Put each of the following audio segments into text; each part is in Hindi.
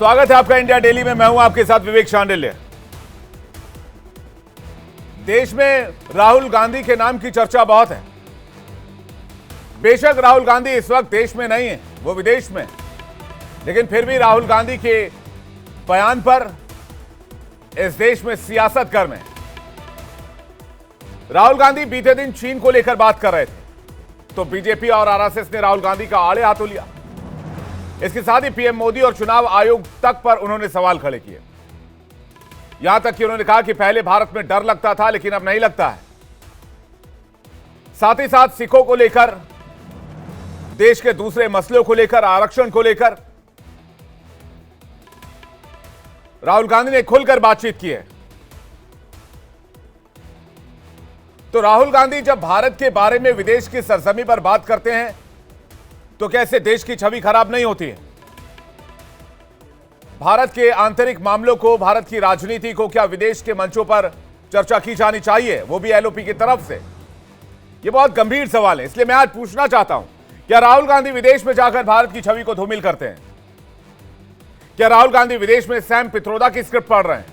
स्वागत है आपका इंडिया डेली में। मैं हूं आपके साथ विवेक शांडिल्य। देश में राहुल गांधी के नाम की चर्चा बहुत है। बेशक राहुल गांधी इस वक्त देश में नहीं है, वो विदेश में, लेकिन फिर भी राहुल गांधी के बयान पर इस देश में सियासत गर्म है। राहुल गांधी बीते दिन चीन को लेकर बात कर रहे थे, तो बीजेपी और आरएसएस ने राहुल गांधी का आड़े हाथों लिया। इसके साथ ही पीएम मोदी और चुनाव आयोग तक पर उन्होंने सवाल खड़े किए। यहां तक कि उन्होंने कहा कि पहले भारत में डर लगता था, लेकिन अब नहीं लगता है। साथ ही साथ सिखों को लेकर, देश के दूसरे मसलों को लेकर, आरक्षण को लेकर राहुल गांधी ने खुलकर बातचीत की है। तो राहुल गांधी जब भारत के बारे में विदेश की सरजमी पर बात करते हैं तो कैसे देश की छवि खराब नहीं होती है? भारत के आंतरिक मामलों को, भारत की राजनीति को क्या विदेश के मंचों पर चर्चा की जानी चाहिए, वो भी एलओपी की तरफ से? ये बहुत गंभीर सवाल है। इसलिए मैं आज पूछना चाहता हूं, क्या राहुल गांधी विदेश में जाकर भारत की छवि को धूमिल करते हैं? क्या राहुल गांधी विदेश में सैम पित्रोदा की स्क्रिप्ट पढ़ रहे हैं?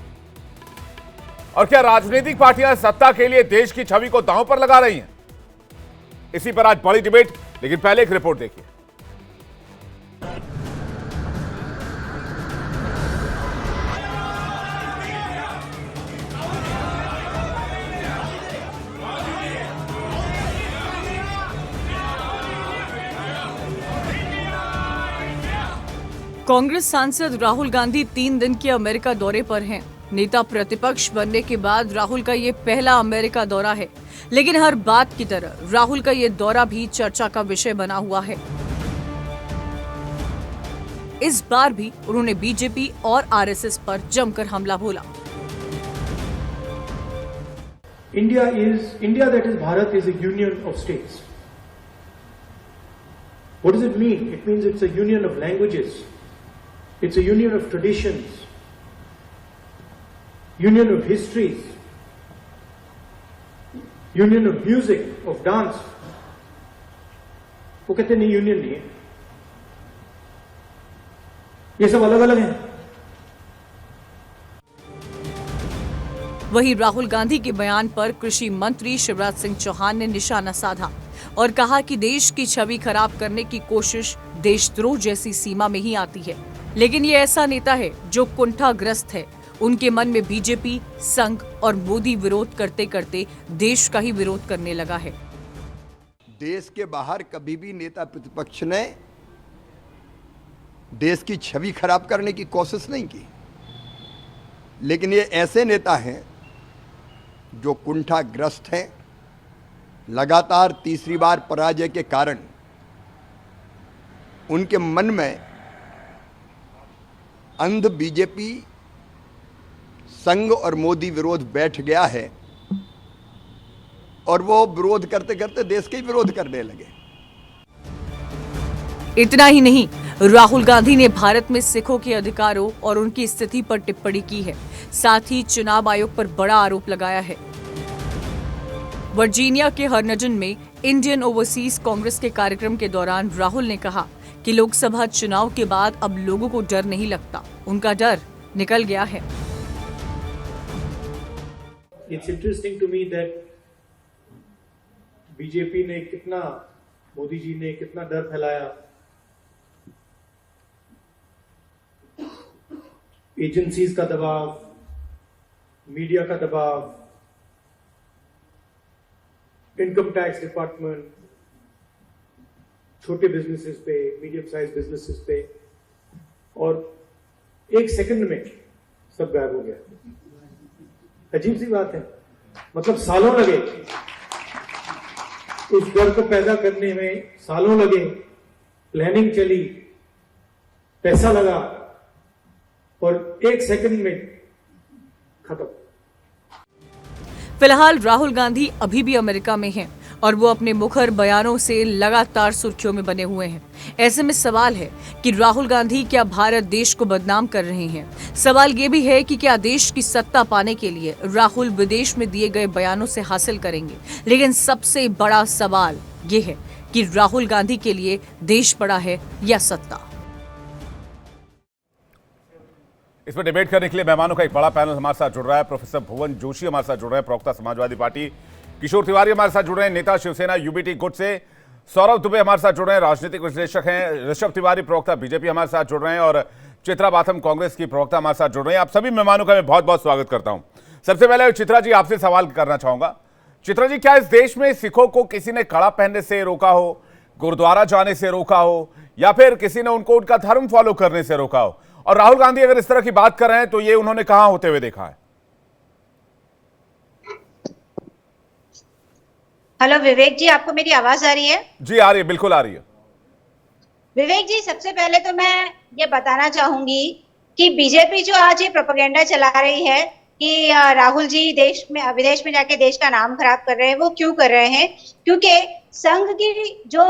और क्या राजनीतिक पार्टियां सत्ता के लिए देश की छवि को दांव पर लगा रही हैं? इसी पर आज बड़ी डिबेट, लेकिन पहले एक रिपोर्ट देखिए। कांग्रेस सांसद राहुल गांधी 3 दिन के अमेरिका दौरे पर हैं। नेता प्रतिपक्ष बनने के बाद राहुल का ये पहला अमेरिका दौरा है, लेकिन हर बात की तरह राहुल का ये दौरा भी चर्चा का विषय बना हुआ है। इस बार भी उन्होंने बीजेपी और आरएसएस पर जमकर हमला बोला। India that is Bharat is a union of states. What does it mean? It means it's a union of languages. It's a union of traditions, union of histories, union of music, of dance. वो कहते नहीं, यूनियन नहीं है, ये सब अलग अलग हैं। वहीं राहुल गांधी के बयान पर कृषि मंत्री शिवराज सिंह चौहान ने निशाना साधा और कहा कि देश की छवि खराब करने की कोशिश देशद्रोह जैसी सीमा में ही आती है। लेकिन ये ऐसा नेता है जो कुंठाग्रस्त है। उनके मन में बीजेपी, संघ और मोदी विरोध करते करते देश का ही विरोध करने लगा है। देश के बाहर कभी भी नेता प्रतिपक्ष ने देश की छवि खराब करने की कोशिश नहीं की, लेकिन ये ऐसे नेता हैं जो कुंठाग्रस्त हैं। लगातार तीसरी बार पराजय के कारण उनके मन में अंध बीजेपी, संघ और मोदी विरोध बैठ गया है और वो विरोध करते करते देश के ही विरोध करने लगे। इतना ही नहीं, राहुल गांधी ने भारत में सिखों के अधिकारों और उनकी स्थिति पर टिप्पणी की है। साथ ही चुनाव आयोग पर बड़ा आरोप लगाया है। वर्जीनिया के हर्नजन में इंडियन ओवरसीज कांग्रेस के कार्यक्रम के दौरान राहुल ने कहा कि लोकसभा चुनाव के बाद अब लोगों को डर नहीं लगता, उनका डर निकल गया है। It's interesting to me that BJP ने कितना, मोदी जी ने कितना डर फैलाया। एजेंसीज का दबाव, मीडिया का दबाव, इनकम टैक्स डिपार्टमेंट, छोटे बिजनेसेस पे, मीडियम साइज बिजनेसेस पे, और एक सेकंड में सब गायब हो गया। अजीब सी बात है, मतलब सालों लगे उस डर को पैदा करने में, सालों लगे, प्लानिंग चली, पैसा लगा और एक सेकंड में खत्म। फिलहाल राहुल गांधी अभी भी अमेरिका में हैं और वो अपने मुखर बयानों से लगातार सुर्खियों में बने हुए हैं। ऐसे में सवाल है कि राहुल गांधी क्या भारत देश को बदनाम कर रहे हैं? सवाल ये भी है कि क्या देश की सत्ता पाने के लिए राहुल विदेश में दिए गए बयानों से हासिल करेंगे? लेकिन सबसे बड़ा सवाल ये है कि राहुल गांधी के लिए देश बड़ा है या सत्ता? इस पर डिबेट करने के लिए मेहमानों का एक बड़ा पैनल हमारे साथ जुड़ रहा है। प्रोफेसर भुवन जोशी हमारे साथ जुड़ रहे हैं, प्रवक्ता समाजवादी पार्टी। किशोर तिवारी हमारे साथ जुड़ रहे हैं, नेता शिवसेना यूबीटी गुट से। सौरभ दुबे हमारे साथ जुड़ रहे हैं, राजनीतिक विश्लेषक हैं। ऋषभ तिवारी प्रवक्ता बीजेपी हमारे साथ जुड़ रहे हैं और चित्रा बाथम कांग्रेस की प्रवक्ता हमारे साथ जुड़ रहे हैं। आप सभी मेहमानों का मैं बहुत बहुत स्वागत करता हूं। सबसे पहले चित्रा जी आपसे सवाल करना चाहूंगा। चित्रा जी, क्या इस देश में सिखों को किसी ने कड़ा पहनने से रोका हो, गुरुद्वारा जाने से रोका हो, या फिर किसी ने उनको उनका धर्म फॉलो करने से रोका हो? और राहुल गांधी अगर इस तरह की बात कर रहे हैं तो ये उन्होंने कहां होते हुए देखा है? हेलो विवेक जी, आपको मेरी आवाज आ रही है? जी आ रही है, बिल्कुल आ रही है। विवेक जी, सबसे पहले तो मैं ये बताना चाहूंगी कि बीजेपी जो आज ये प्रोपेगेंडा चला रही है कि राहुल जी विदेश में जाके देश का नाम खराब कर रहे हैं, वो क्यों कर रहे हैं? क्योंकि संघ की जो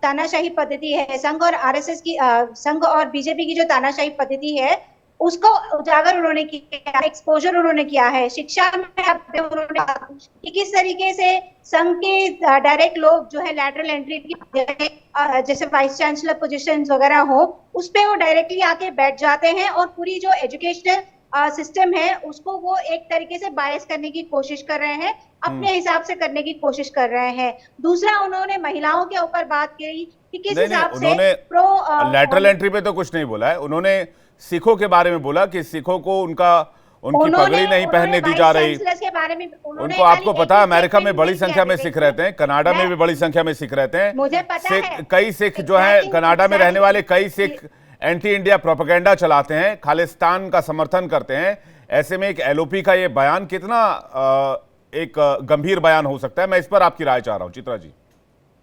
तानाशाही पद्धति है, संघ और आरएसएस की संघ और बीजेपी की जो तानाशाही पद्धति है, उसको उजागर उन्होंने किया, एक्सपोजर उन्होंने किया है। शिक्षा में उन्होंने कि किस तरीके से संघ के डायरेक्ट लोग जो है लैटरल एंट्री की जैसे वाइस चांसलर पोजीशंस वगैरह हो, उस पे वो डायरेक्टली आके बैठ जाते हैं और पूरी जो एजुकेशनल सिस्टम है उसको वो एक तरीके से बायस करने की कोशिश कर रहे हैं, अपने हिसाब से करने की कोशिश कर रहे हैं। दूसरा, उन्होंने महिलाओं के ऊपर बात की कि किस हिसाब से लैटरल एंट्री पे तो कुछ नहीं बोला है। उन्होंने सिखों के बारे में बोला कि सिखों को उनकी पगड़ी नहीं पहनने दी जा रही। उनको, आपको पता है अमेरिका में बड़ी संख्या में सिख रहते हैं, कनाडा में भी बड़ी संख्या में सिख रहते हैं। मुझे पता है कई सिख जो है कनाडा में रहने वाले कई सिख एंटी इंडिया प्रोपेगेंडा चलाते हैं, खालिस्तान का समर्थन करते हैं। ऐसे में एक एलओपी का ये बयान कितना एक गंभीर बयान हो सकता है? मैं इस पर आपकी राय चाह रहा हूं चित्रा जी।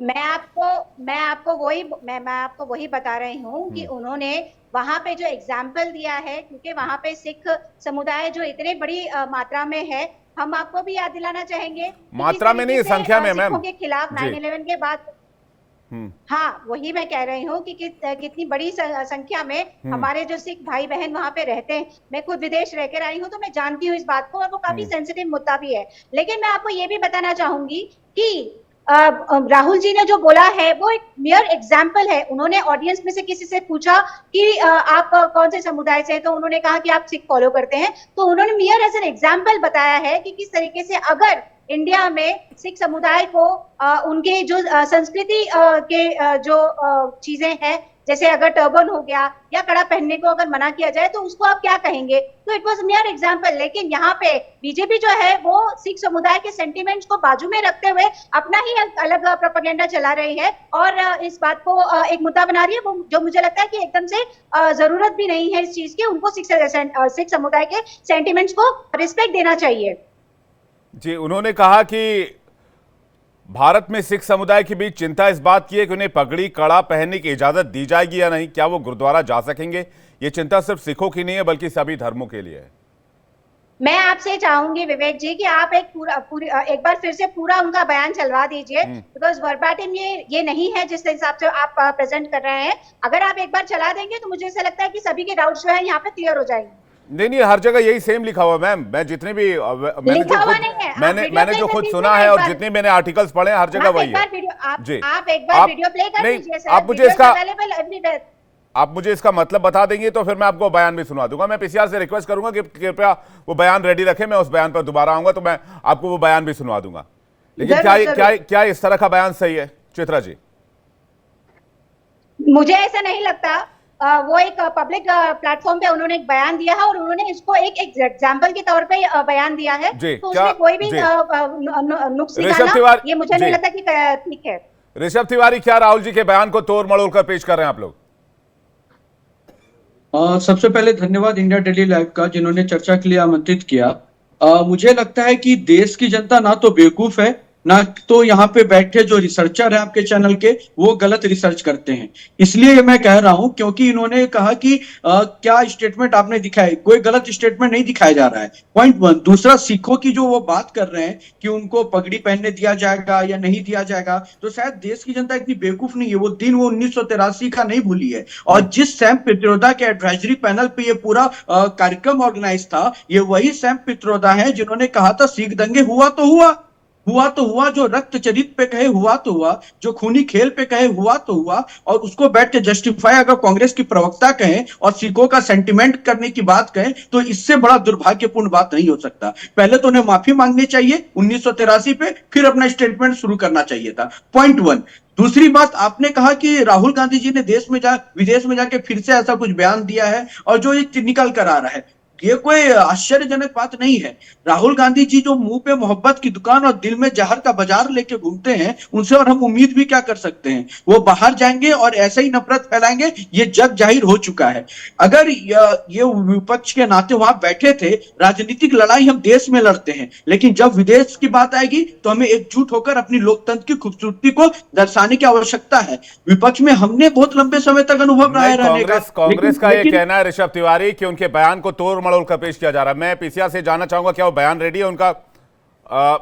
मैं आपको वही बता रही हूँ कि उन्होंने वहां पे जो एग्जाम्पल दिया है, क्योंकि वहां पे सिख समुदाय जो इतने बड़ी मात्रा में है, हम आपको भी याद दिलाना चाहेंगे मात्रा में नहीं, संख्या में मैम, के खिलाफ 9/11 के बाद। हाँ, वही मैं कह रही हूँ कि कितनी बड़ी संख्या में हमारे जो सिख भाई बहन वहां पे रहते हैं। मैं खुद विदेश रह कर आई हूँ तो मैं जानती हूँ इस बात को, और वो काफी सेंसिटिव मुद्दा भी है। लेकिन मैं आपको ये भी बताना चाहूंगी कि राहुल जी ने जो बोला है वो एक मेयर एग्जाम्पल है। उन्होंने ऑडियंस में से किसी से पूछा कि आप कौन से समुदाय से हैं, तो उन्होंने कहा कि आप सिख फॉलो करते हैं। तो उन्होंने मेयर एज एन एग्जाम्पल बताया है कि किस तरीके से अगर इंडिया में सिख समुदाय को उनके जो संस्कृति के जो चीजें हैं, जैसे अगर टर्बन हो गया या कड़ा पहनने को अगर मना किया जाए तो उसको आप क्या कहेंगे? तो इट वाज मेयर एग्जांपल। लेकिन यहाँ पे बीजेपी जो है वो सिख समुदाय के सेंटिमेंट्स को बाजू में रखते हुए अपना ही अलग प्रोपेगेंडा चला रही है और इस बात को एक मुद्दा बना रही है, वो जो मुझे लगता है कि एकदम से जरूरत भी नहीं है इस चीज की। उनको सिख समुदाय के सेंटिमेंट्स को रिस्पेक्ट देना चाहिए। जी, उन्होंने कहा कि भारत में सिख समुदाय के बीच चिंता इस बात की है कि उन्हें पगड़ी कड़ा पहनने की इजाजत दी जाएगी या नहीं, क्या वो गुरुद्वारा जा सकेंगे। ये चिंता सिर्फ सिखों की नहीं है बल्कि सभी धर्मों के लिए है। मैं आपसे चाहूंगी विवेक जी कि आप एक बार फिर से पूरा उनका बयान चलवा दीजिए, बिकॉज वर्बाटिम ये नहीं है जिस हिसाब से आप प्रेजेंट कर रहे हैं। अगर आप एक बार चला देंगे तो मुझे ऐसा लगता है कि सभी के डाउट्स जो है यहाँ पे क्लियर हो जाएंगे। नहीं, हर जगह यही सेम लिखा हुआ मैम। मैं जितने भी मैंने जो खुद सुना है और जितने मैंने आर्टिकल्स पढ़े हर जगह वही है। जी, आप एक बार वीडियो प्ले कर दीजिए सर। आप मुझे इसका मतलब बता देंगे तो फिर मैं आपको बयान भी सुना दूंगा। मैं पीसीआर से रिक्वेस्ट करूंगा कि कृपया वो बयान रेडी रखें, मैं उस बयान पर दोबारा आऊंगा तो मैं आपको वो बयान भी सुनवा दूंगा। लेकिन क्या इस तरह का बयान सही है चित्रा जी? मुझे ऐसा नहीं लगता। वो एक पब्लिक प्लेटफॉर्म पे उन्होंने एक बयान दिया है और उन्होंने इसको एक एग्जाम्पल के तौर पे बयान दिया है, तो उसमें कोई भी नुक्स निकालना ये मुझे नहीं लगता कि ठीक है। ऋषभ तिवारी, क्या राहुल जी के बयान को तोड़ मड़ोड़ कर पेश कर रहे हैं आप लोग? सबसे पहले धन्यवाद इंडिया डेली लाइव का, जिन्होंने चर्चा के लिए आमंत्रित किया। मुझे लगता है कि देश की जनता ना तो बेवकूफ है, ना तो यहाँ पे बैठे जो रिसर्चर है आपके चैनल के वो गलत रिसर्च करते हैं। इसलिए मैं कह रहा हूं क्योंकि इन्होंने कहा कि क्या स्टेटमेंट आपने दिखाया, कोई गलत स्टेटमेंट नहीं दिखाया जा रहा है, पॉइंट 1। दूसरा, सिखों की जो वो बात कर रहे हैं कि उनको पगड़ी पहनने दिया जाएगा या नहीं दिया जाएगा, तो शायद देश की जनता इतनी बेवकूफ नहीं है। वो दिन वो 1983 का नहीं भूली है। और जिस सैम पित्रोदा के एडवाइजरी पैनल पे ये पूरा कार्यक्रम ऑर्गेनाइज था, ये वही सैम पित्रोदा है जिन्होंने कहा था सिख दंगे हुआ तो हुआ, हुआ तो हुआ, जो रक्त चरित पे कहे हुआ तो हुआ, जो खूनी खेल पे कहे हुआ तो हुआ, और उसको बैठ के जस्टिफाई अगर कांग्रेस की प्रवक्ता कहें और सिखों का सेंटिमेंट करने की बात कहें तो इससे बड़ा दुर्भाग्यपूर्ण बात नहीं हो सकता। पहले तो उन्हें माफी मांगनी चाहिए 1983 पे, फिर अपना स्टेटमेंट शुरू करना चाहिए था। पॉइंट 1। दूसरी बात, आपने कहा कि राहुल गांधी जी ने विदेश में जाके फिर से ऐसा कुछ बयान दिया है और जो ये निकल कर आ रहा है, ये कोई आश्चर्यजनक बात नहीं है। राहुल गांधी जी जो मुंह पे मोहब्बत की दुकान और दिल में जहर का बाजार लेके घूमते हैं, उनसे और हम उम्मीद भी क्या कर सकते हैं। वो बाहर जाएंगे और ऐसे ही नफरत फैलाएंगे, ये जग जाहिर हो चुका है। अगर ये विपक्ष के नाते वहां बैठे थे, राजनीतिक लड़ाई हम देश में लड़ते हैं, लेकिन जब विदेश की बात आएगी तो हमें एकजुट होकर अपनी लोकतंत्र की खूबसूरती को दर्शाने की आवश्यकता है। विपक्ष में हमने बहुत लंबे समय तक अनुभव रहा है रहने का। कांग्रेस का ये कहना है ऋषभ तिवारी कि उनके बयान को तोड़ मड़ोड़ कर पेश किया जा रहा है। मैं पीसीआर से जानना चाहूंगा क्या वो बयान रेडी है उनका?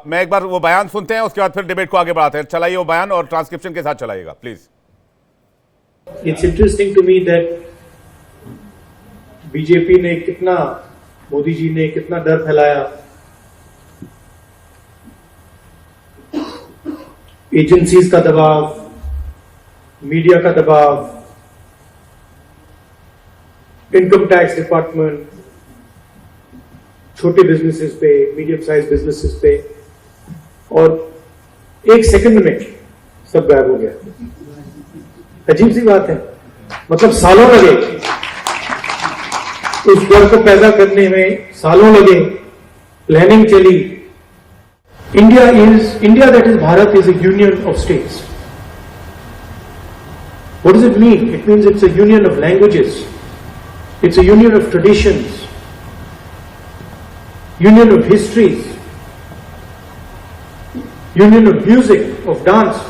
मैं एक बार वो बयान सुनते हैं, उसके बाद फिर डिबेट को आगे बढ़ाते हैं। चलाइए वो बयान और ट्रांसक्रिप्शन के साथ चलाइएगा please. It's interesting to me that BJP ने कितना, मोदी जी ने कितना डर फैलाया, एजेंसीज का दबाव, मीडिया का दबाव, इनकम टैक्स डिपार्टमेंट, छोटे बिजनेसेस पे, मीडियम साइज बिजनेसेस पे, और एक सेकंड में सब गायब हो गया। अजीब सी बात है, मतलब सालों लगे उस डर को पैदा करने में, सालों लगे, प्लानिंग चली। India that is Bharat is a union of states. What does it mean? It means it's a union of languages, it's a union of traditions, union of histories, union of music, of dance.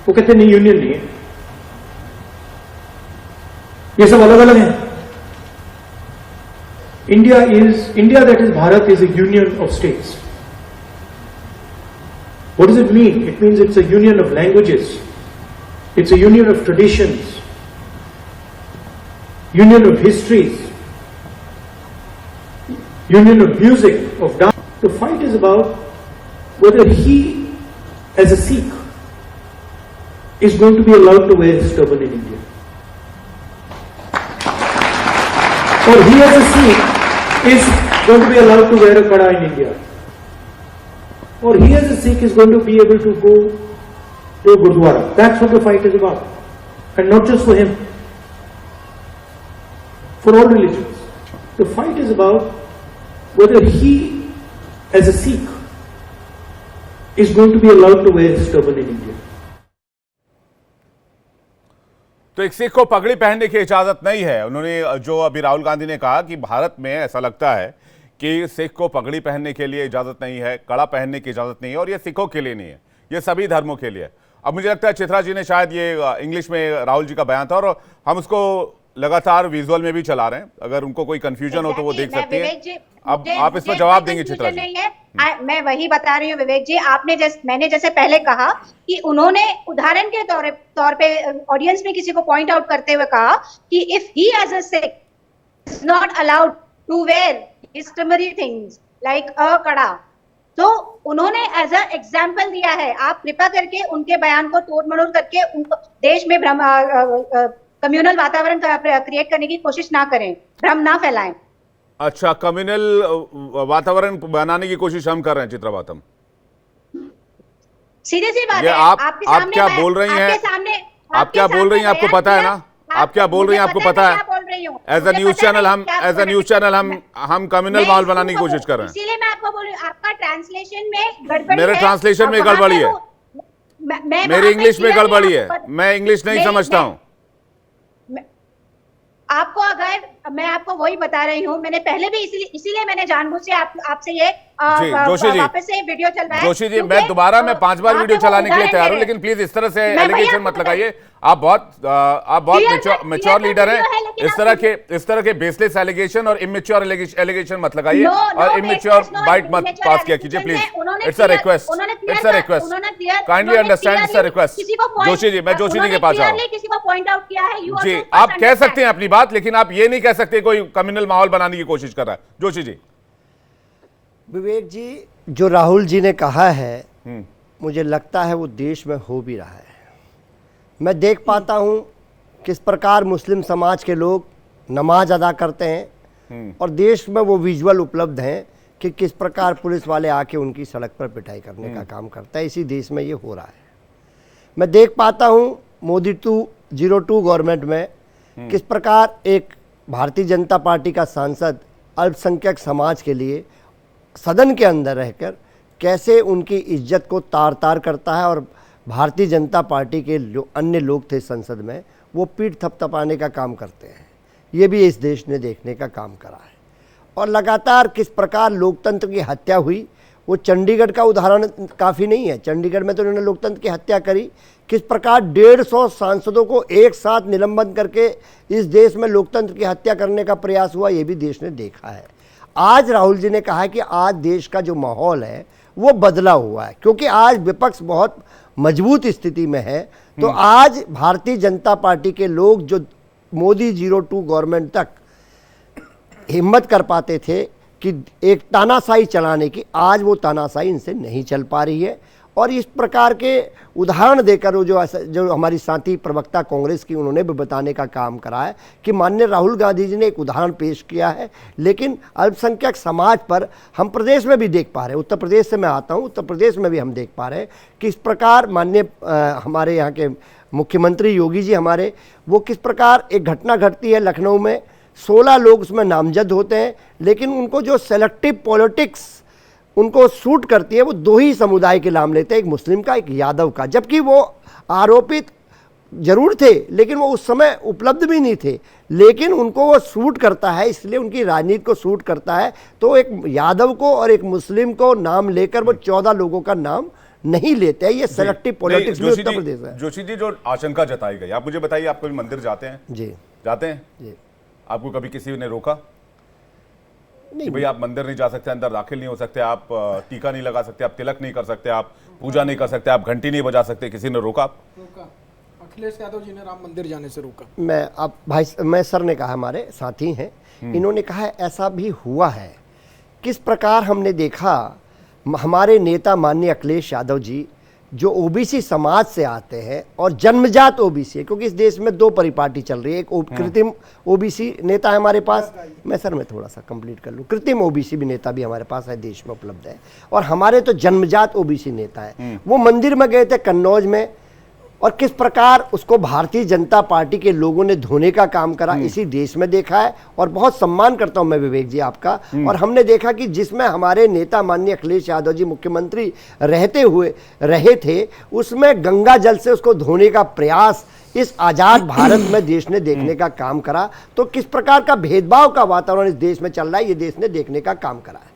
वो कहते नहीं, यूनियन नहीं है, ये सब अलग अलग है। India that is Bharat is a union of states. What does it mean? It means it's a union of languages, it's a union of traditions, union of histories, union of music, of dance. The fight is about whether he, as a Sikh, is going to be allowed to wear his turban in India. Or he, as a Sikh, is going to be allowed to wear a kada in India. Or he, as a Sikh, is going to be able to go to a Gurdwara. That's what the fight is about. And not just for him, for all religions. The fight is about whether he, as a Sikh, is going to be allowed to wear his turban in India. तो एक सिख को पगड़ी पहनने की इजाजत नहीं है। उन्होंने जो अभी राहुल गांधी ने कहा कि भारत में ऐसा लगता है कि सिख को पगड़ी पहनने के लिए इजाजत नहीं है, कड़ा पहनने की इजाजत नहीं है, और ये सिखों के लिए नहीं है, ये सभी धर्मों के लिए। अब मुझे लगता है चित्रा जी ने शायद ये इंग्लिश में राहुल जी का बयान था और हम उसको लगातार विजुअल में भी चला रहे हैं, अगर उनको कोई कंफ्यूजन हो तो वो देख सकती है। अब आप इस पर जवाब देंगे चित्रा जी? नहीं है, मैं वही बता रही हूँ विवेक जी। मैंने जैसे पहले कहा कि उन्होंने उदाहरण के तौर पे ऑडियंस में किसी को पॉइंट आउट करते हुए कहा कि if he as a Sikh is not allowed to wear customary things like a कड़ा, तो उन्होंने एज अ एग्जाम्पल दिया है। आप कृपा करके उनके बयान को तोड़ मड़ोड़ करके उनको देश में कम्युनल वातावरण क्रिएट करने की कोशिश ना करें, भ्रम ना फैलाएं। अच्छा, कम्युनल वातावरण बनाने की कोशिश हम कर रहे हैं चित्रा बातम? सीधी सी बात है। आप क्या बोल रही हैं? आप क्या बोल रही हैं आपको पता है ना? आप क्या बोल रही हैं आपको पता है? एज अ न्यूज चैनल हम कम्युनल माहौल बनाने की कोशिश कर रहे हैं। इसीलिए मैं आपको बोल रही हूँ, आपका ट्रांसलेशन में गड़बड़ी है। मेरे ट्रांसलेशन में गड़बड़ी है, मेरी इंग्लिश में गड़बड़ी है, मैं इंग्लिश नहीं समझता हूँ। आपको अगर मैं आपको वही बता रही हूँ, मैंने पहले भी इसीलिए मैंने जानबूझ से आपसे ये वापस से वीडियो चल रहा है। जोशी जी, मैं 5 बार वीडियो चलाने के लिए तैयार हूँ, लेकिन प्लीज इस तरह से एलिगेशन मत लगाइए। आप बहुत मैच्योर लीडर हैं, इस तरह के बेसलेस एलिगेशन और इमेच्योर एलिगेशन मत लगाइए और इमेच्योर बाइट मत पास किया कीजिए please. It's a request, kindly understand, it's a request. Joshi ji, मैं जोशी जी के पास आऊँ। किसी को पॉइंट आउट किया है, जी आप कह सकते हैं अपनी बात, लेकिन आप ये नहीं कह सकते कोई कम्युनल माहौल बनाने की कोशिश कर रहा है। जोशी जी। विवेक जी, जो राहुल जी ने कहा है मुझे लगता है वो देश में हो भी रहा है। मैं देख पाता हूँ किस प्रकार मुस्लिम समाज के लोग नमाज अदा करते हैं और देश में वो विजुअल उपलब्ध हैं कि किस प्रकार पुलिस वाले आके उनकी सड़क पर पिटाई करने का काम करता है। इसी देश में ये हो रहा है। मैं देख पाता हूँ मोदी 202 गवर्नमेंट में किस प्रकार एक भारतीय जनता पार्टी का सांसद अल्पसंख्यक समाज के लिए सदन के अंदर रहकर कैसे उनकी इज्जत को तार तार करता है और भारतीय जनता पार्टी के जो अन्य लोग थे संसद में वो पीठ थपथपाने का काम करते हैं। ये भी इस देश ने देखने का काम करा है। और लगातार किस प्रकार लोकतंत्र की हत्या हुई, वो चंडीगढ़ का उदाहरण काफ़ी नहीं है। चंडीगढ़ में तो उन्होंने लोकतंत्र की हत्या करी। किस प्रकार 150 सांसदों को एक साथ निलंबन करके इस देश में लोकतंत्र की हत्या करने का प्रयास हुआ, ये भी देश ने देखा है। आज राहुल जी ने कहा है कि आज देश का जो माहौल है वो बदला हुआ है क्योंकि आज विपक्ष बहुत मजबूत स्थिति में है। तो आज भारतीय जनता पार्टी के लोग जो मोदी 02 गवर्नमेंट तक हिम्मत कर पाते थे कि एक तानाशाही चलाने की, आज वो तानाशाही इनसे नहीं चल पा रही है। और इस प्रकार के उदाहरण देकर वो जो हमारी साथी प्रवक्ता कांग्रेस की उन्होंने भी बताने का काम करा है कि माननीय राहुल गांधी जी ने एक उदाहरण पेश किया है, लेकिन अल्पसंख्यक समाज पर हम प्रदेश में भी देख पा रहे हैं। उत्तर प्रदेश से मैं आता हूँ, उत्तर प्रदेश में भी हम देख पा रहे हैं कि इस प्रकार माननीय हमारे यहाँ के मुख्यमंत्री योगी जी हमारे, वो किस प्रकार एक घटना घटती है लखनऊ में, 16 लोग उसमें नामजद होते हैं, लेकिन उनको जो सेलेक्टिव पॉलिटिक्स उनको सूट करती है वो दो ही समुदाय के नाम लेते हैं, एक मुस्लिम का एक यादव का, जबकि वो आरोपित जरूर थे लेकिन वो उस समय उपलब्ध भी नहीं थे, लेकिन उनको वो सूट करता है, इसलिए उनकी राजनीति को सूट करता है। तो एक यादव को और एक मुस्लिम को नाम लेकर वो 14 लोगों का नाम नहीं लेते हैं। ये सेलेक्टिव पॉलिटिक्स में उत्तर प्रदेश है। जोशी जी, जो आशंका जताई गई, आप मुझे बताइए, आप कभी मंदिर जाते हैं? जी जाते हैं जी। आपको कभी किसी ने रोका नहीं कि भाई आप मंदिर नहीं जा सकते, अंदर दाखिल नहीं हो सकते, आप टीका नहीं लगा सकते, आप तिलक नहीं कर सकते, आप पूजा नहीं कर सकते, आप घंटी नहीं बजा सकते, किसी ने रोका? अखिलेश यादव जी ने राम मंदिर जाने से रोका। मैं सर ने कहा, हमारे साथी हैं, इन्होंने कहा ऐसा भी हुआ है। किस प्रकार हमने देखा हमारे नेता माननीय अखिलेश यादव जी जो ओबीसी समाज से आते हैं और जन्मजात ओबीसी है, क्योंकि इस देश में दो परिपाटी चल रही है, एक कृत्रिम ओबीसी नेता है हमारे पास, मैं थोड़ा सा कंप्लीट कर लूँ, कृत्रिम ओबीसी भी नेता भी हमारे पास है, देश में उपलब्ध है, और हमारे तो जन्मजात ओबीसी नेता है। वो मंदिर में गए थे कन्नौज में और किस प्रकार उसको भारतीय जनता पार्टी के लोगों ने धोने का काम करा, इसी देश में देखा है। और बहुत सम्मान करता हूं मैं विवेक जी आपका। और हमने देखा कि जिसमें हमारे नेता माननीय अखिलेश यादव जी मुख्यमंत्री रहे थे, उसमें गंगा जल से उसको धोने का प्रयास इस आजाद भारत में देश ने देखने का काम करा। तो किस प्रकार का भेदभाव का वातावरण इस देश में चल रहा है, ये देश ने देखने का काम करा है।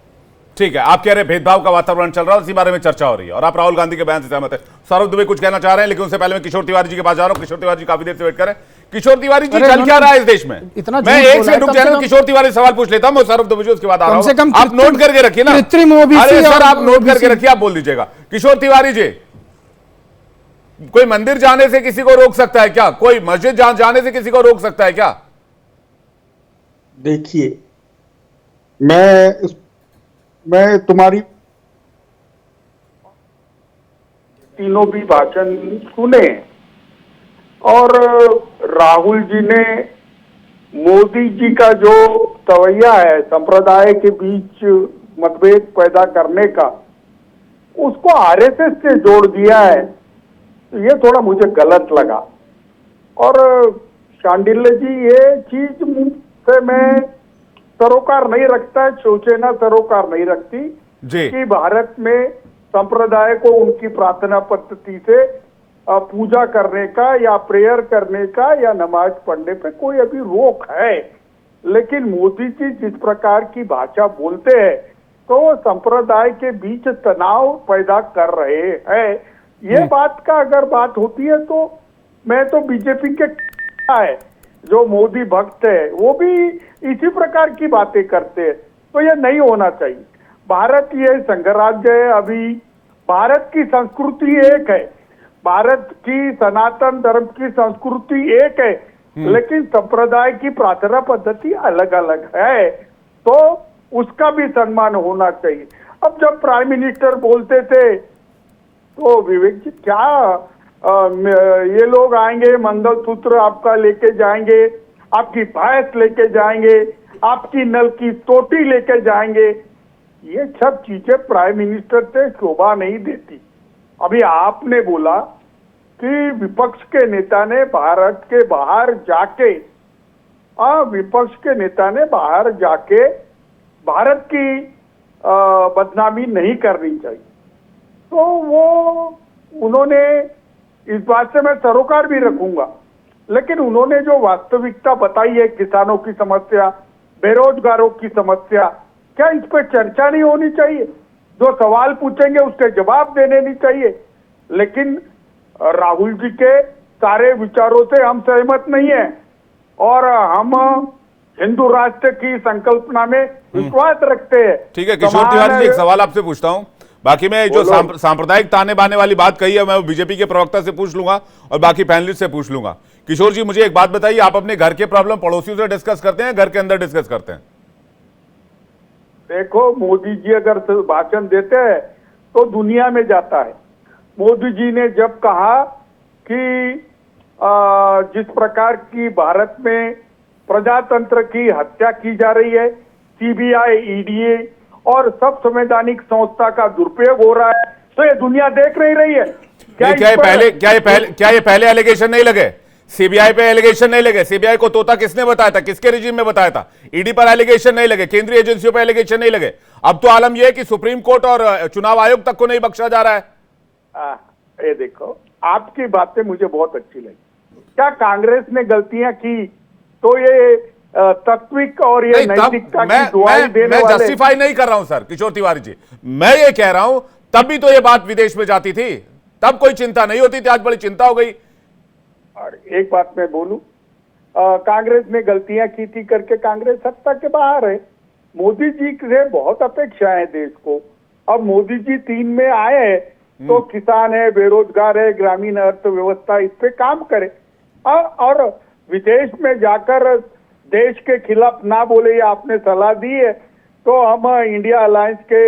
ठीक है, आप कह रहे हैं भेदभाव का वातावरण चल रहा है, इसी बारे में चर्चा हो रही है और आप राहुल गांधी के बयान से सहमत है। सौरभ दुबे कुछ कहना चाह रहे हैं, लेकिन उससे पहले मैं किशोर तिवारी जी के पास जा रहा हूं। किशोर तिवारी जी काफी देर से वेट कर रहे हैं। किशोर तिवारी जी, चल क्या रहा है इस देश में? मैं एक सेकंड रुक जाए, किशोर तिवारी सवाल पूछ लेता हूं, सौरभ दुबे जी उसके बाद आ रहा हूं। आप नोट करके रखिए ना, अरे सर आप नोट करके रखिए, आप बोल दीजिएगा। किशोर तिवारी जी, कोई मंदिर जाने से किसी को रोक सकता है क्या? कोई मस्जिद जाने से किसी को रोक सकता है क्या? देखिए, मैं तुम्हारी तीनों भी भाषण सुने और राहुल जी ने मोदी जी का जो तवैया है संप्रदाय के बीच मतभेद पैदा करने का, उसको आरएसएस से जोड़ दिया है, तो ये थोड़ा मुझे गलत लगा। और शांडिल्य जी, ये चीज से मैं सरोकार नहीं रखता, सोचे ना सरोकार नहीं रखती कि भारत में संप्रदाय को उनकी प्रार्थना पद्धति से पूजा करने का या प्रेयर करने का या नमाज पढ़ने पे कोई अभी रोक है। लेकिन मोदी जी जिस प्रकार की भाषा बोलते हैं तो वो संप्रदाय के बीच तनाव पैदा कर रहे हैं। ये बात का अगर बात होती है तो मैं तो बीजेपी के है जो मोदी भक्त है वो भी इसी प्रकार की बातें करते हैं, तो ये नहीं होना चाहिए। भारत ये संघराज्य है, अभी भारत की संस्कृति एक है, भारत की सनातन धर्म की संस्कृति एक है, लेकिन संप्रदाय की प्रार्थना पद्धति अलग अलग है, तो उसका भी सम्मान होना चाहिए। अब जब प्राइम मिनिस्टर बोलते थे तो विवेक जी क्या ये लोग आएंगे, मंगलसूत्र आपका लेके जाएंगे, आपकी भैंस लेके जाएंगे, आपकी नल की टोटी लेके जाएंगे, ये सब चीजें प्राइम मिनिस्टर से शोभा नहीं देती। अभी आपने बोला कि विपक्ष के नेता ने भारत के बाहर जाके विपक्ष के नेता ने बाहर जाके भारत की बदनामी नहीं करनी चाहिए, तो वो उन्होंने इस बात से मैं सरोकार भी रखूंगा, लेकिन उन्होंने जो वास्तविकता बताई है, किसानों की समस्या, बेरोजगारों की समस्या, क्या इस पर चर्चा नहीं होनी चाहिए? जो सवाल पूछेंगे उसके जवाब देने नहीं चाहिए। लेकिन राहुल जी के सारे विचारों से हम सहमत नहीं है और हम हिंदू राष्ट्र की संकल्पना में विश्वास रखते हैं। ठीक है किशोर तिवारी जी, एक सवाल आपसे पूछता हूं, बाकी मैं जो सांप्रदायिक ताने बाने वाली बात कही है मैं बीजेपी के प्रवक्ता से पूछ लूंगा और बाकी पैनलिस्ट से पूछ लूंगा। किशोर जी मुझे एक बात बताइए, आप अपने घर के प्रॉब्लम पड़ोसियों से डिस्कस करते हैं, घर के अंदर डिस्कस करते हैं? देखो, मोदी जी अगर भाषण देते हैं तो दुनिया में जाता है। मोदी जी ने जब कहा कि जिस प्रकार की भारत में प्रजातंत्र की हत्या की जा रही है, सीबीआई, ईडी और सब संवैधानिक संस्था का दुरुपयोग हो रहा है, तो ये दुनिया देख नहीं रही है। क्या ये पहले एलिगेशन नहीं लगे? सीबीआई पे एलिगेशन नहीं लगे? सीबीआई को तोता किसने बताया था, किसके रिजीम में बताया था? ईडी पर एलिगेशन नहीं लगे, केंद्रीय एजेंसियों पर एलिगेशन नहीं लगे। अब तो आलम यह है कि सुप्रीम कोर्ट और चुनाव आयोग तक को नहीं बख्शा जा रहा है। ये देखो, आपकी बातें मुझे बहुत अच्छी लगी। क्या कांग्रेस ने गलतियां की तो ये तात्विक और ये नैतिकता की दुआई देने वाले? मैं जस्टिफाई नहीं कर रहा हूं सर किशोर तिवारी जी, मैं ये कह रहा हूं तब भी तो ये बात विदेश में जाती थी, तब कोई चिंता नहीं होती थी, आज बड़ी चिंता हो गई। और एक बात मैं बोलूं, कांग्रेस ने गलतियां की थी करके कांग्रेस सत्ता के बाहर है। मोदी जी से बहुत अपेक्षा है देश को। अब मोदी जी 3 में आए हैं तो किसान है, बेरोजगार है, ग्रामीण अर्थव्यवस्था, इस पे काम करे और विदेश में जाकर देश के खिलाफ ना बोले, ये आपने सलाह दी है तो हम इंडिया अलायंस के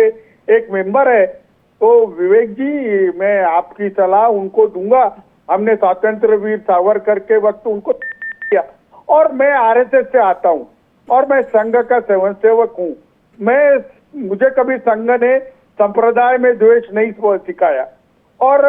एक मेंबर है, तो विवेक जी मैं आपकी सलाह उनको दूंगा। हमने स्वतंत्र वीर सावरकर के वक्त उनको किया और मैं आरएसएस से आता हूं और मैं संघ का स्वयंसेवक हूं। मुझे कभी संघ ने संप्रदाय में द्वेष नहीं सिखाया और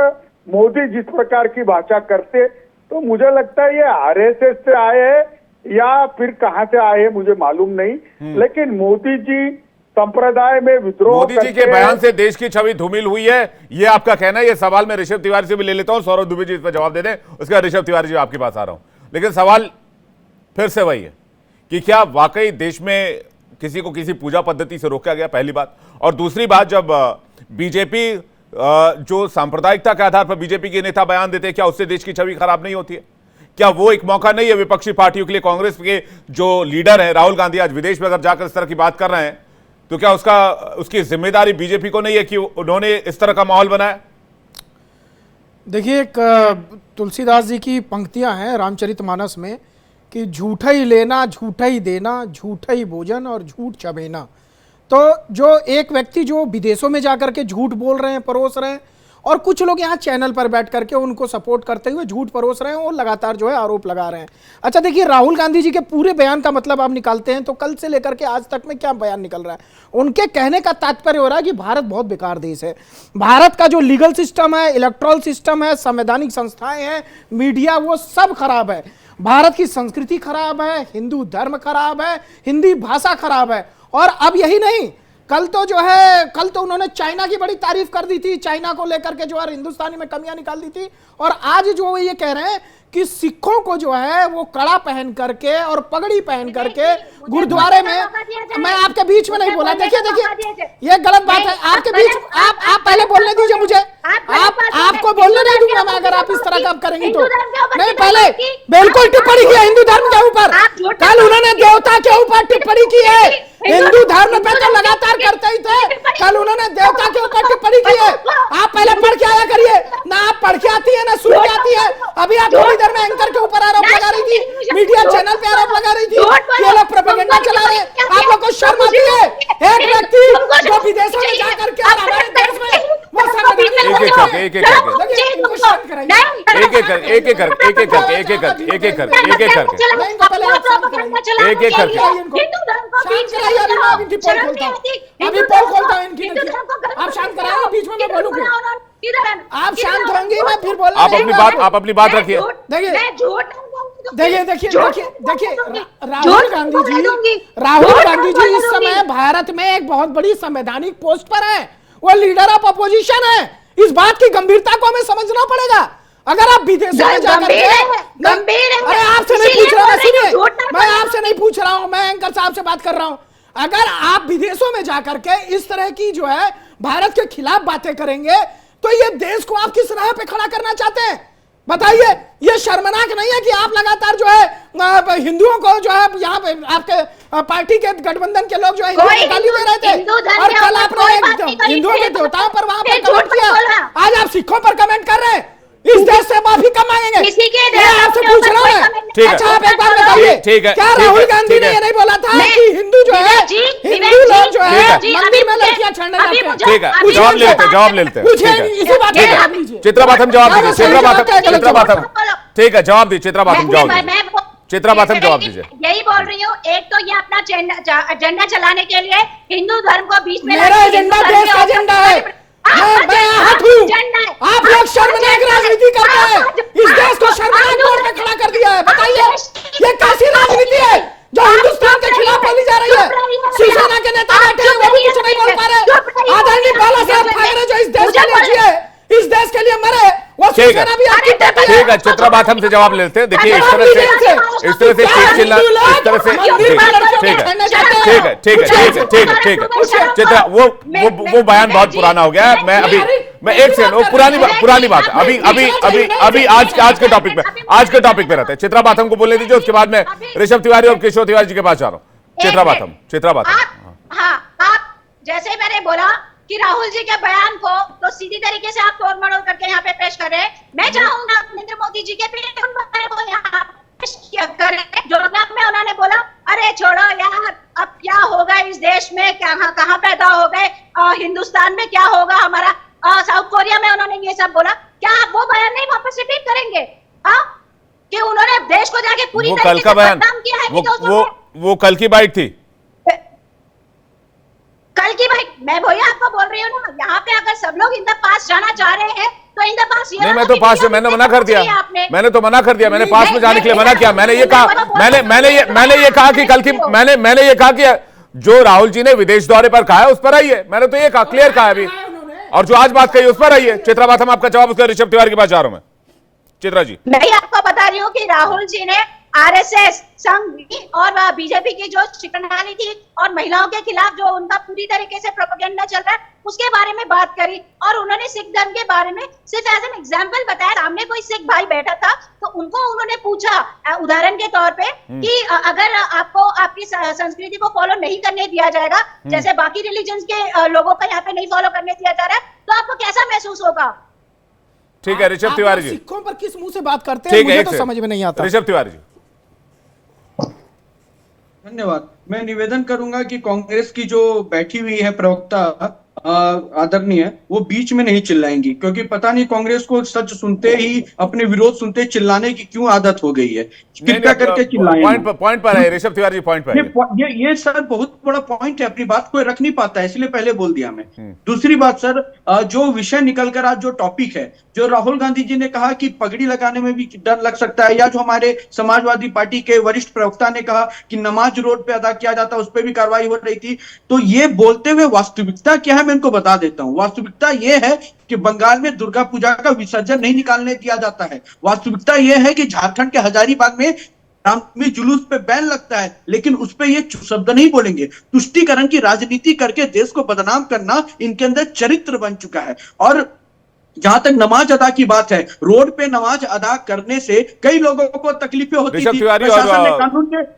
मोदी जिस प्रकार की भाषा करते तो मुझे लगता है ये आरएसएस से आए हैं या फिर कहां से आए हैं मुझे मालूम नहीं, लेकिन मोदी जी संप्रदाय में विद्रोह, मोदी जी के बयान से देश की छवि धूमिल हुई है, ये आपका कहना है। ये सवाल मैं ऋषभ तिवारी से भी ले लेता हूं, सौरभ दुबे जी इस पर जवाब दे दें, उसके बाद ऋषभ तिवारी जी आपके पास आ रहा हूं। लेकिन सवाल फिर से वही है कि क्या वाकई देश में किसी को किसी पूजा पद्धति से रोका गया, पहली बात। और दूसरी बात, जब बीजेपी जो सांप्रदायिकता के आधार पर बीजेपी के नेता बयान देते हैं, क्या उससे देश की छवि खराब नहीं होती है? क्या वो एक मौका नहीं है विपक्षी पार्टियों के लिए? कांग्रेस के जो लीडर हैं राहुल गांधी आज विदेश में अगर जाकर इस तरह की बात कर रहे हैं तो क्या उसकी जिम्मेदारी बीजेपी को नहीं है कि उन्होंने इस तरह का माहौल बनाया? देखिए, एक तुलसीदास जी की पंक्तियां हैं रामचरितमानस में कि झूठा ही लेना, झूठा ही देना, झूठा ही भोजन और झूठ चबेना। तो जो एक व्यक्ति जो विदेशों में जाकर के झूठ बोल रहे हैं, परोस रहे हैं, और कुछ लोग यहाँ चैनल पर बैठ करके उनको सपोर्ट करते हुए झूठ परोस रहे हैं और लगातार जो है आरोप लगा रहे हैं। अच्छा देखिए, राहुल गांधी जी के पूरे बयान का मतलब आप निकालते हैं तो कल से लेकर के आज तक में क्या बयान निकल रहा है? उनके कहने का तात्पर्य हो रहा है कि भारत बहुत बेकार देश है। भारत का जो लीगल सिस्टम है, इलेक्टोरल सिस्टम है, संवैधानिक संस्थाएं हैं, मीडिया, वो सब खराब है। भारत की संस्कृति खराब है, हिंदू धर्म खराब है, हिंदी भाषा खराब है। और अब यही नहीं, कल तो उन्होंने चाइना की बड़ी तारीफ कर दी थी, चाइना को लेकर के जो है हिंदुस्तानी में कमियां निकाल दी थी। और आज जो वो ये कह रहे हैं कि सिखों को जो है वो कड़ा पहन करके और पगड़ी पहन करके गुरुद्वारे में, मैं आपके बीच में नहीं बोला, देखिए ये गलत बात है आपके बीच। आप पहले बोलने दीजिए मुझे, आपको बोलने नहीं दूंगा मैं अगर आप इस तरह का करेंगे तो। नहीं, पहले बिल्कुल टिप्पणी की है हिंदू धर्म के ऊपर, कल उन्होंने देवता के ऊपर टिप्पणी की है। हिंदू धर्म पे तो लगातार करते ही थे, कल उन्होंने देवता के ऊपर टिप्पणी की है। आप पहले पढ़ के आया करिए ना, आप पढ़ के आती है ना सुन के आती है। अभी आप थोड़ी देर में एंकर के ऊपर आरोप लगा रही थी, मीडिया चैनल पे आरोप लगा रही थी, ये लोग प्रोपेगेंडा चला रहे हैं। आप लोग को शर्म आती है? एक व्यक्ति जो विदेशों में जाकर के और हमारे देश में वो आप शांत कराएंगे, बीच में मैं बोलूंगा, आप शांत होंगी, मैं फिर बोल, आप अपनी बात रखिए। देखिए राहुल गांधी जी इस समय भारत में एक बहुत बड़ी संवैधानिक पोस्ट पर है, वो लीडर ऑफ अपोजिशन है। इस बात की गंभीरता को हमें समझना पड़ेगा। अगर आप विदेशों में जाकर के, अरे आपसे नहीं पूछ रहा, मैं आपसे नहीं पूछ रहा हूं, मैं एंकर साहब से बात कर रहा हूं। अगर आप विदेशों में जाकर के इस तरह की जो है भारत के खिलाफ बातें करेंगे तो ये देश को आप किस राह पे खड़ा करना चाहते हैं, बताइए। ये शर्मनाक नहीं है कि आप लगातार जो है हिंदुओं को जो है यहाँ पे आपके पार्टी के गठबंधन के लोग जो है गाली दे रहे थे, और कल आपने हिंदुओं के देवताओं पर वहां पर कमेंट किया, आज आप सिखों पर कमेंट कर रहे हैं। इस देश से माफी कब मांगेंगे, आपसे पूछ रहा हूँ। अच्छा आप एक बात बताइए, क्या राहुल गांधी ने ये नहीं बोला था कि हिंदू जो है, हिंदू लोग जो है मंदिर में लड़कियां छेड़ने जाते हैं? ठीक है, जवाब लेते हैं। इसी बात का जवाब दीजिए। चित्रा बाथम जवाब दीजिए। ठीक है, जवाब दीजिए। चित्रा बाथम जवाब दीजिए। यही बोल रही हूँ, एक तो ये अपना एजेंडा चलाने के लिए हिंदू धर्म को बीच में, मेरा एजेंडा देश का एजेंडा है, मैं आहत हूँ। आप लोग शर्मनाक राजनीति करते हैं, इस देश को शर्मनाक मोड़ पे खड़ा कर दिया है। बताइए ये कैसी राजनीति है जो हिंदुस्तान के खिलाफ बोली जा रही है? शिवसेना के नेता बैठे हैं, वो भी कुछ नहीं बोल पा रहे। आदरणीय बाला साहब ठाकरे जो इस देश के लिए जिए, इस देश के लिए मरे, वो शिवसेना भी आपकी ठीक है, चित्रा बाथम से जवाब लेते हैं। देखिए इस तरह से चीख चिल्ला, इस तरह से ठीक है। चित्रा वो बयान बहुत पुराना हो गया है। मैं एक सेकंड, वो पुरानी बात है। अभी आज के टॉपिक पे रहते हैं। चित्रा बाथम को बोलने दीजिए, उसके बाद में ऋषभ तिवारी और केशव तिवारी जी के पास जा रहा हूँ। चित्रा बाथम। हाँ, आप जैसे मैंने बोला कि राहुल जी के बयान को तो सीधी तरीके से आप तोड़ मड़ोड़ करके यहाँ पे पेश कर रहे हैं। मैं चाहूंगा नरेंद्र मोदी जी के यहाँ पेश करें जो में उन्होंने बोला, अरे छोड़ो यार, अब क्या होगा इस देश में, कहाँ पैदा हो गए, हिंदुस्तान में क्या होगा हमारा, साउथ कोरिया में उन्होंने ये सब बोला। क्या आप वो बयान नहीं वापस रिपीट करेंगे? हाँ, कि उन्होंने देश को जाके पूरी तरीके से बदनाम किया है। वो कल की बाइट थी, कल की बाइट। मैं भैया आपको बोल रही हूँ ना, यहाँ पे अगर सब लोग इन द पास जाना चाह रहे हैं तो इन द पास नहीं, मैं तो पास से मैंने मना कर दिया। मैंने पास में जाने के लिए मना किया। मैंने ये कहा कि जो राहुल जी ने विदेश दौरे पर कहा है उस पर आइए। मैंने तो ये कहा, क्लियर कहा अभी, और जो आज बात कही उस पर आइए। चित्रा बाथम आपका जवाब उसका ऋषभ तिवारी के पास जा रहा हूं मैं। चित्रा जी, मैं आपको बता रही हूँ कि राहुल जी ने आरएसएस, संघ और बीजेपी की जो प्रणाली थी और महिलाओं के खिलाफ जो उनका पूरी तरीके से प्रोपेगेंडा चल रहा है उसके बारे में बात करी, और उन्होंने सिख धर्म के बारे में सिर्फ एज एन एग्जाम्पल बताया। सामने कोई सिख भाई बैठा था तो उनको उन्होंने पूछा उदाहरण के तौर पे कि अगर आपको आपकी संस्कृति को फॉलो नहीं करने दिया जाएगा, जैसे बाकी रिलीजन्स के लोगों को यहाँ पे नहीं फॉलो करने दिया जा रहा है, तो आपको कैसा महसूस होगा? ठीक है ऋषभ तिवारी जी, सिखों पर किस मुंह से बात करते हैं, मुझे तो समझ में नहीं आता। ऋषभ तिवारी जी, धन्यवाद। मैं निवेदन करूंगा कि कांग्रेस की जो बैठी हुई है प्रवक्ता आदरणीय, वो बीच में नहीं चिल्लाएंगी, क्योंकि पता नहीं कांग्रेस को सच सुनते ही, अपने विरोध सुनते ही चिल्लाने की क्यों आदत हो गई है। कृपया करके चिल्लाएं। पॉइंट पर है ऋषभ तिवारी जी, पॉइंट पर ये सर बहुत बड़ा पॉइंट है, अपनी बात कोई रख नहीं पाता है, इसलिए पहले बोल दिया मैं। दूसरी बात सर, जो विषय निकल कर आज जो टॉपिक है, जो राहुल गांधी जी ने कहा कि पगड़ी लगाने में भी डर लग सकता है, या जो हमारे समाजवादी पार्टी के वरिष्ठ प्रवक्ता ने कहा कि नमाज रोड पे अदा किया जाता है, उस पर भी कार्रवाई हो रही थी, तो ये बोलते हुए वास्तविकता क्या है मैं इनको बता देता हूं। वास्तविकता ये है कि बंगाल में दुर्गा पूजा का विसर्जन नहीं निकालने दिया जाता है। वास्तविकता ये है कि झारखंड के हजारीबाग में रामनवमी जुलूस पे बैन लगता है, लेकिन उस पे ये शब्द नहीं बोलेंगे। तुष्टीकरण की राजनीति करके देश को बदनाम करना इनके अंदर चरित्र बन चुका है। और जहां तक नमाज अदा की बात है, रोड पे नमाज अदा करने से कई लोगों को तकलीफें होती थी।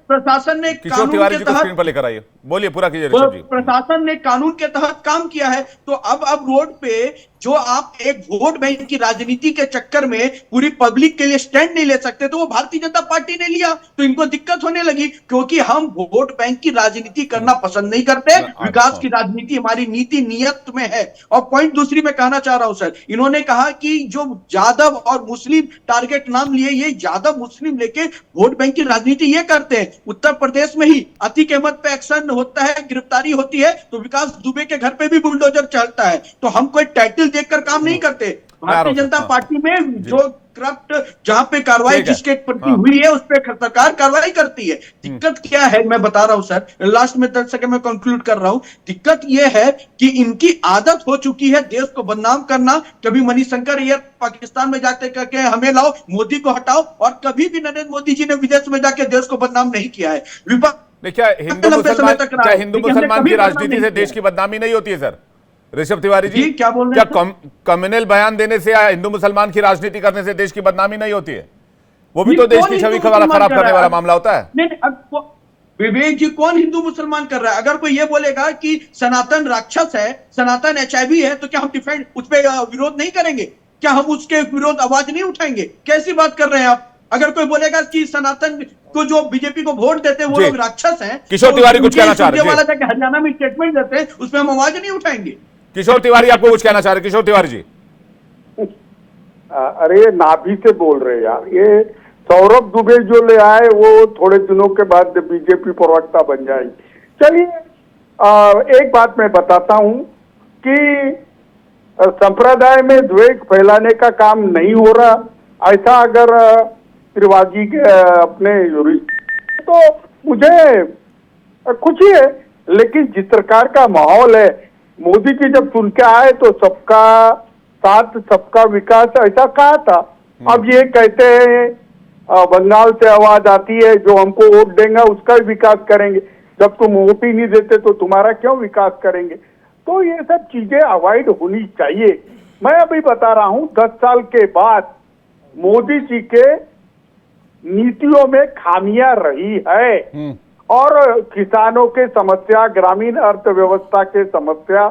प्रशासन ने कानून के तहत लेकर आइए, बोलिए पूरा कीजिए ऋषभ जी। प्रशासन ने कानून के तहत काम किया है, तो अब रोड पे जो आप एक वोट बैंक की राजनीति के चक्कर में पूरी पब्लिक के लिए स्टैंड नहीं ले सकते, तो वो भारतीय जनता पार्टी ने लिया, तो इनको दिक्कत होने लगी, क्योंकि हम वोट बैंक की राजनीति करना पसंद नहीं करते। विकास की राजनीति हमारी नीति नियत में है। और पॉइंट दूसरी मैं कहना चाह रहा हूं सर, इन्होंने कहा कि जो यादव और मुस्लिम टारगेट नाम लिए, ये यादव मुस्लिम लेके वोट बैंक की राजनीति ये करते हैं। उत्तर प्रदेश में ही अतीक अहमद पे एक्शन होता है, गिरफ्तारी होती है, तो विकास दुबे के घर पे भी बुलडोजर चलता है। तो हम कोई टाइटल देखकर काम नहीं करते। भारतीय जनता पार्टी में जो करप्ट जहां पे कार्रवाई जिसके प्रति हुई है उस पर सरकार कार्रवाई करती है। दिक्कत क्या है मैं बता रहा हूं सर, लास्ट में 10 सेकंड में कंक्लूड कर रहा हूं। दिक्कत यह है कि इनकी आदत हो चुकी है देश को बदनाम करना। कभी मणिशंकर अय्यर पाकिस्तान में जाते करके हमें लाओ, मोदी को हटाओ, और कभी भी नरेंद्र मोदी जी ने विदेश में जाके देश को बदनाम नहीं किया है। क्या हिंदू मुसलमान की राजनीति से देश की बदनामी नहीं होती है सर? ऋषभ तिवारी जी, क्या बोल रहे हैं? क्या कम्युनल बयान देने से या हिंदू मुसलमान की राजनीति करने से देश की बदनामी नहीं होती है? वो भी तो देश की छवि खराब करने वाला मामला होता है। नहीं, विवेक जी, कौन हिंदू मुसलमान कर रहा है? अगर कोई ये बोलेगा कि सनातन राक्षस है, सनातन HIV है, तो क्या हम डिफेंड उस पर विरोध नहीं करेंगे? क्या हम उसके विरोध आवाज नहीं उठाएंगे? कैसी बात कर रहे हैं आप? अगर कोई बोलेगा कि सनातन को जो बीजेपी को वोट देते हैं वो लोग राक्षस हैं, किशोर तिवारी कुछ कहना चाह रहे हैं? हरियाणा में स्टेटमेंट देते हैं, उसमें हम आवाज नहीं उठाएंगे। किशोर तिवारी आपको कुछ कहना चाह रहे? किशोर तिवारी जी, अरे नाभि से बोल रहे यार, ये सौरभ दुबे जो ले आए वो थोड़े दिनों के बाद बीजेपी प्रवक्ता बन जाएंगे। चलिए एक बात मैं बताता हूं कि संप्रदाय में द्वेष फैलाने का काम नहीं हो रहा। ऐसा अगर त्रिवाजी के अपने तो मुझे खुशी है, लेकिन जिस प्रकार का माहौल है, मोदी जी जब सुन के आए तो सबका साथ सबका विकास ऐसा कहा था। अब ये कहते हैं बंगाल से आवाज आती है जो हमको वोट देंगे उसका भी विकास करेंगे, जब तुम वोट ही नहीं देते तो तुम्हारा क्यों विकास करेंगे? तो ये सब चीजें अवॉइड होनी चाहिए। मैं अभी बता रहा हूं 10 साल के बाद मोदी जी के नीतियों में खामियां रही है, और किसानों के समस्या, ग्रामीण अर्थव्यवस्था के समस्या,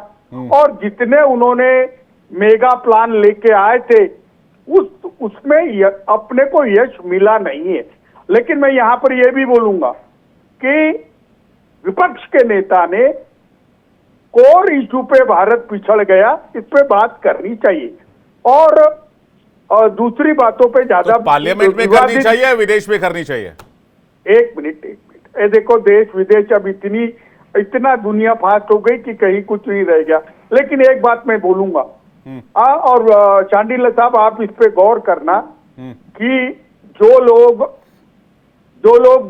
और जितने उन्होंने मेगा प्लान लेके आए थे उसमें अपने को यश मिला नहीं है। लेकिन मैं यहां पर यह भी बोलूंगा कि विपक्ष के नेता ने कोर इशू पे भारत पिछड़ गया, इस पे बात करनी चाहिए। और दूसरी बातों पे ज्यादा पार्लियामेंट में करनी चाहिए, विदेश में करनी चाहिए? एक मिनट ये देखो, देश विदेश अब इतना दुनिया फास्ट हो गई कि कहीं कुछ नहीं रह गया। लेकिन एक बात मैं बोलूंगा, और चांडिल साहब आप इस पे गौर करना कि जो लोग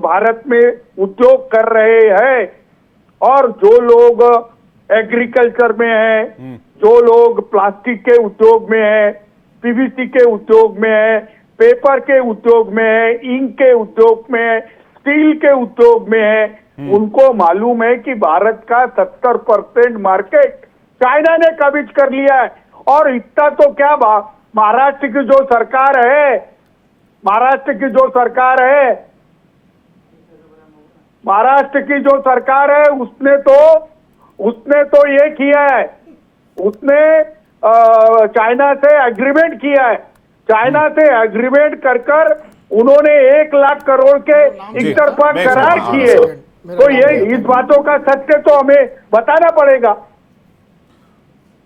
भारत में उद्योग कर रहे हैं, और जो लोग एग्रीकल्चर में हैं, जो लोग प्लास्टिक के उद्योग में हैं, PVC के उद्योग में हैं, पेपर के उद्योग में हैं, इंक के उद्योग में हैं, स्टील के उद्योग में है, उनको मालूम है कि भारत का 70% मार्केट चाइना ने कब्जा कर लिया है। और इतना तो क्या, महाराष्ट्र की जो सरकार है उसने तो ये किया है, उसने चाइना से एग्रीमेंट किया है। चाइना से एग्रीमेंट कर उन्होंने 1 लाख करोड़ के एक तरफा करार किए। तो ये इस बातों का सत्य तो हमें बताना पड़ेगा,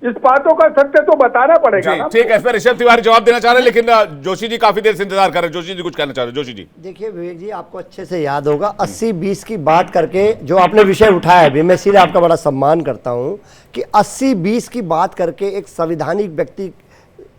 इस बातों का सत्य तो बताना पड़ेगा ना। ठीक है, इस पर ऋषभ तिवारी जवाब देना चाह रहे हैं, लेकिन जोशी जी काफी देर से इंतजार कर रहे हैं। जोशी जी कुछ कहना चाह रहे हैं? जोशी जी, देखिए विवेक जी, आपको अच्छे से याद होगा 80-20 की बात करके जो आपने विषय उठाया है, मैं इसलिए आपका बड़ा सम्मान करता हूं कि 80-20 की बात करके एक संवैधानिक व्यक्ति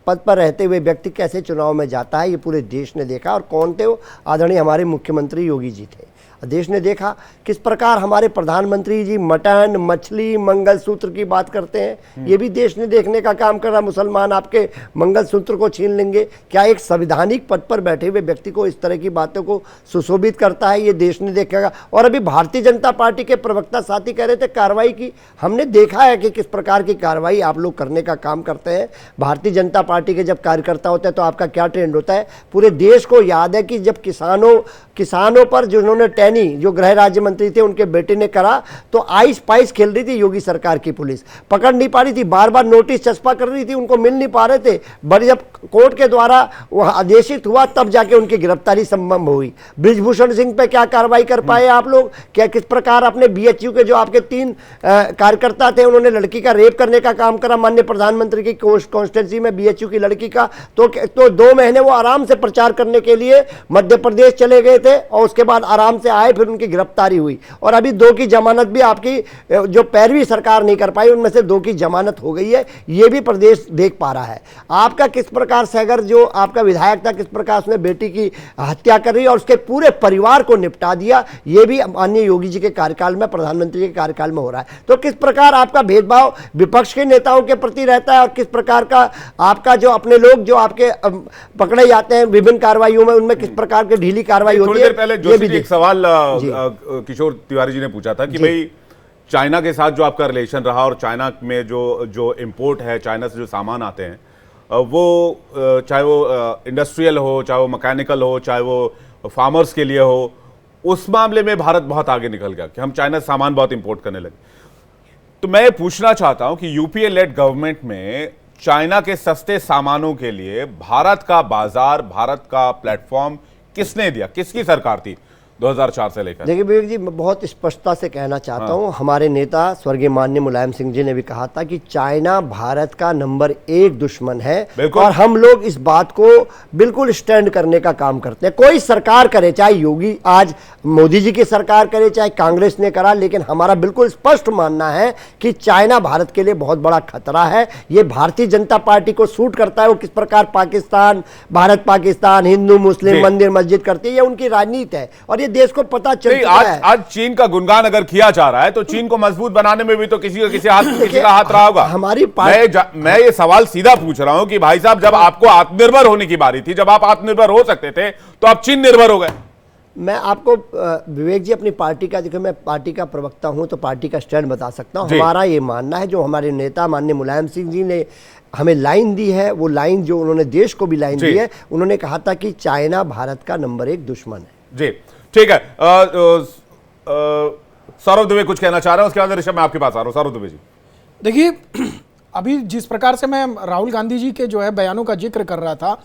पद पर रहते हुए व्यक्ति कैसे चुनाव में जाता है, ये पूरे देश ने देखा। और कौन थे वो? आदरणीय हमारे मुख्यमंत्री योगी जी थे। देश ने देखा किस प्रकार हमारे प्रधानमंत्री जी मटन, मछली, मंगलसूत्र की बात करते हैं, ये भी देश ने देखने का काम कर रहा। मुसलमान आपके मंगलसूत्र को छीन लेंगे, क्या एक संवैधानिक पद पर बैठे हुए व्यक्ति को इस तरह की बातों को सुशोभित करता है? ये देश ने देखेगा। और अभी भारतीय जनता पार्टी के प्रवक्ता साथी कह रहे थे कार्रवाई की, हमने देखा है कि किस प्रकार की कार्रवाई आप लोग करने का काम करते हैं। भारतीय जनता पार्टी के जब कार्यकर्ता होते हैं तो आपका क्या ट्रेंड होता है? पूरे देश को याद है कि जब किसानों पर जिन्होंने सैनी जो गृह राज्य मंत्री थे उनके बेटे ने करा, तो आइस पाइस खेल रही थी योगी सरकार की पुलिस, पकड़ नहीं पा रही थी, बार बार नोटिस चस्पा कर रही थी, उनको मिल नहीं पा रहे थे। बड़ी जब कोर्ट के द्वारा वह आदेशित हुआ तब जाके उनकी गिरफ्तारी संभव हुई। ब्रिजभूषण सिंह पे क्या कार्रवाई कर पाए आप लोग? क्या किस प्रकार अपने BHU के जो आपके 3 कार्यकर्ता थे उन्होंने लड़की का रेप करने का काम करा माननीय प्रधानमंत्री की कॉन्स्टिट्यूंसी में, BHU की लड़की का, तो 2 महीने वो आराम से प्रचार करने के लिए मध्य प्रदेश चले गए थे और उसके बाद आराम से आए, फिर उनकी गिरफ्तारी हुई और अभी 2 की जमानत भी आपकी जो पैरवी सरकार नहीं कर पाई उनमें से 2 की जमानत हो गई है। ये भी प्रदेश देख पा रहा है। आपका किस प्रकार से अगर जो आपका विधायक था किस प्रकार उसने बेटी की हत्या कर रही और उसके पूरे परिवार को निपटा दिया, ये भी माननीय योगी जी के कार्यकाल में, प्रधानमंत्री के कार्यकाल में हो रहा है। तो किस प्रकार आपका भेदभाव विपक्ष के नेताओं के प्रति रहता है और किस प्रकार का आपका जो अपने लोग जो आपके पकड़े जाते हैं विभिन्न कार्रवाइयों में उनमें किस प्रकार की ढीली कार्रवाई होती है? थोड़ी देर पहले जोशी जी एक सवाल किशोर तिवारी जी ने पूछा था कि भाई चाइना के साथ जो आपका रिलेशन रहा और चाइना में जो इंपोर्ट है, चाइना से जो सामान आते हैं वो चाहे वो इंडस्ट्रियल हो, चाहे वो मैकेनिकल हो, चाहे वो फार्मर्स के लिए हो, उस मामले में भारत बहुत आगे निकल गया कि हम चाइना से सामान बहुत इंपोर्ट करने लगे। तो मैं ये पूछना चाहता हूं कि यूपीए लेड गवर्नमेंट में चाइना के सस्ते सामानों के लिए भारत का बाजार, भारत का प्लेटफॉर्म किसने दिया? किसकी सरकार थी 2004 से लेकर? देखिए विवेक जी, मैं बहुत स्पष्टता से कहना चाहता हूं, हमारे नेता स्वर्गीय माननीय मुलायम सिंह जी ने भी कहा था कि चाइना भारत का नंबर 1 दुश्मन है और हम लोग इस बात को बिल्कुल स्टैंड करने का काम करते हैं। कोई सरकार करे, चाहे योगी आज मोदी जी की सरकार करे, चाहे कांग्रेस ने करा, लेकिन हमारा बिल्कुल स्पष्ट मानना है कि चाइना भारत के लिए बहुत बड़ा खतरा है। ये भारतीय जनता पार्टी को सूट करता है। वो किस प्रकार पाकिस्तान, भारत पाकिस्तान, हिंदू मुस्लिम, मंदिर मस्जिद करती है, ये उनकी राजनीति है और देश को पता चल चुका है। आज चीन का गुणगान अगर किया जा रहा है तो चीन को मजबूत बनाने में भी तो किसी का हाथ रहा होगा। हमारी मैं ये सवाल सीधा पूछ रहा हूं कि भाई साहब, जब आपको आत्मनिर्भर होने की बारी थी, जब आप आत्मनिर्भर हो सकते थे, तो आप चीन निर्भर हो गए। मैं आपको विवेक जी अपनी पार्टी का, देखो मैं पार्टी का प्रवक्ता हूं तो पार्टी का स्टैंड बता सकता हूं। हमारा ये मानना है, जो हमारे नेता माननीय मुलायम सिंह जी ने हमें लाइन दी है, वो लाइन जो उन्होंने देश को भी लाइन दी है, उन्होंने कहा था कि चाइना भारत का नंबर 1 दुश्मन है। जी ठीक है। सौरभ दुबे कुछ कहना चाह रहे हैं, उसके बाद ऋषभ मैं आपके पास आ रहा हूं। सौरभ दुबे जी, देखिए अभी जिस प्रकार से मैं राहुल गांधी जी के जो है बयानों का जिक्र कर रहा था,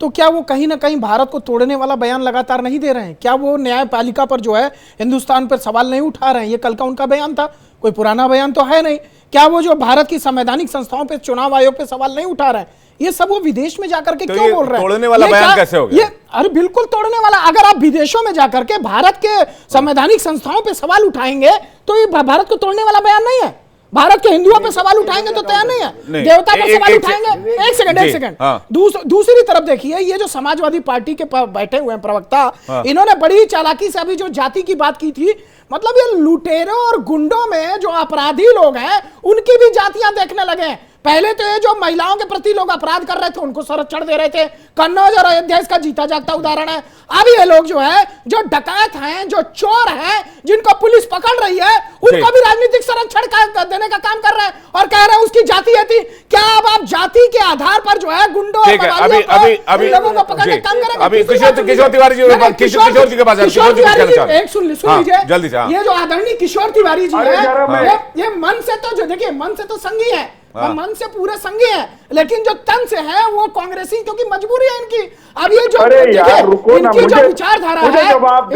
तो क्या वो कहीं ना कहीं भारत को तोड़ने वाला बयान लगातार नहीं दे रहे हैं? क्या वो न्यायपालिका पर जो है हिंदुस्तान पर सवाल नहीं उठा रहे हैं? ये कल का उनका बयान था, कोई पुराना बयान तो है नहीं। क्या वो जो भारत की संवैधानिक संस्थाओं पे, चुनाव आयोग पे सवाल नहीं उठा रहे हैं? ये सब वो विदेश में जाकर के क्यों बोल रहे हैं? तोड़ने वाला बयान कैसे हो गया? ये अरे बिल्कुल तोड़ने वाला। अगर आप विदेशों में जाकर के भारत के संवैधानिक संस्थाओं पे सवाल उठाएंगे तो ये भारत को तोड़ने वाला बयान नहीं है। भारत के हिंदुओं पे सवाल उठाएंगे तो तैयार नहीं है, देवता पे सवाल उठाएंगे। एक सेकंड, दूसरी तरफ देखिए, ये जो समाजवादी पार्टी के बैठे हुए हैं प्रवक्ता, इन्होंने बड़ी चालाकी से अभी जो जाति की बात की थी, मतलब ये लुटेरों और गुंडों में जो अपराधी लोग हैं उनकी भी जातियां देखने लगे। पहले तो ये जो महिलाओं के प्रति लोग अपराध कर रहे थे उनको संरक्षण दे रहे थे, कन्नौज और अयोध्या इसका जीता जागता उदाहरण है। अब ये लोग जो है, जो डकैत हैं, जो चोर हैं, जिनको पुलिस पकड़ रही है, उनको भी राजनीतिक संरक्षण देने का काम कर रहे हैं और कह रहे हैं उसकी जाति है थी। क्या अब आप जाति के आधार पर जो है गुंडों और लोगों को पकड़ने का काम करेंगे? किशोर तिवारी जी के पास एक सुन लीजिए जल्दी से। ये जो आदरणीय किशोर तिवारी जी है, ये मन से तो जो देखिए, मन से तो संगी है, मन से पूरे संगी है, लेकिन जो तन से है वो कांग्रेसी, क्योंकि मजबूरी है इनकी। अब ये जो इनकी जो विचारधारा है,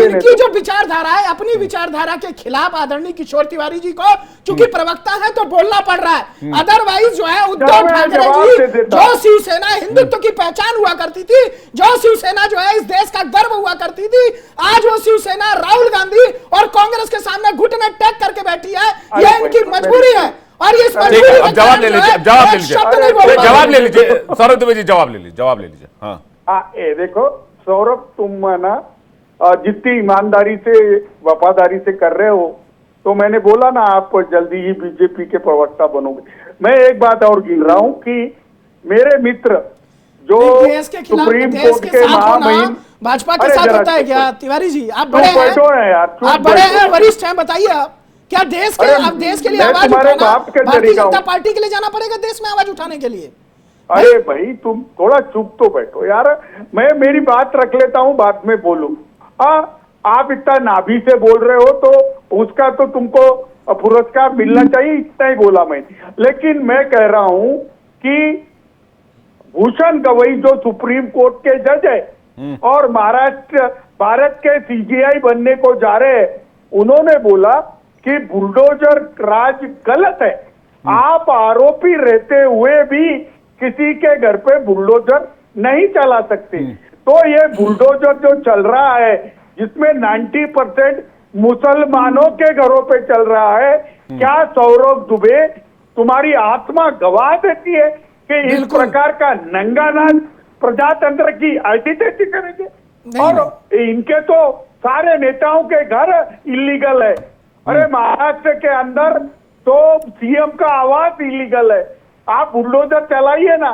इनकी जो विचारधारा है, अपनी विचारधारा के खिलाफ आदरणीय किशोर तिवारी जी को चूंकि प्रवक्ता है तो बोलना पड़ रहा है। अदरवाइज जो है उद्धव ठाकरे जी, जो शिवसेना हिंदुत्व की पहचान हुआ करती थी, जो शिवसेना जो है इस देश का गर्व हुआ करती थी, आज वो शिवसेना राहुल गांधी और कांग्रेस के सामने घुटने टेक करके बैठी है। ये इनकी मजबूरी है और ये जवाब ले लीजिए, जवाब ले लीजिए सौरभ दुबे जी, जवाब ले लीजिए। हाँ देखो सौरभ, तुम ना जितनी ईमानदारी से, वफादारी से कर रहे हो, तो मैंने बोला ना आप जल्दी ही बीजेपी के प्रवक्ता बनोगे। मैं एक बात और गिन रहा हूं कि मेरे मित्र जो सुप्रीम कोर्ट के महामहिम भाजपा के साथ होता है क्या? तिवारी जी आप बड़े हैं, वरिष्ठ हैं, बताइए आप क्या देश के, अब देश के लिए आवाज उठाना, भारतीय जनता पार्टी के लिए जाना पड़ेगा देश में आवाज उठाने के लिए। अरे भाई तुम थोड़ा चुप तो बैठो यार, मैं मेरी बात रख लेता हूं, बाद में बोलूं। हाँ, आप इतना नाभि से बोल रहे हो तो उसका तो तुमको पुरस्कार मिलना चाहिए, इतना ही बोला मैं। लेकिन मैं कह रहा हूं कि भूषण गवई जो सुप्रीम कोर्ट के जज है और महाराष्ट्र भारत के सीजीआई बनने को जा रहे हैं, उन्होंने बोला कि बुलडोजर राज गलत है। आप आरोपी रहते हुए भी किसी के घर पे बुलडोजर नहीं चला सकते। तो ये बुलडोजर जो चल रहा है जिसमें 90% मुसलमानों के घरों पे चल रहा है, क्या सौरभ दुबे तुम्हारी आत्मा गवाह देती है कि इस प्रकार का नंगा नाच प्रजातंत्र की आइडेंटिटी करेंगे? और इनके तो सारे नेताओं के घर इलीगल है। अरे महाराष्ट्र के अंदर तो सीएम का आवास इलीगल है। आप बुलडोजर चलाइए ना,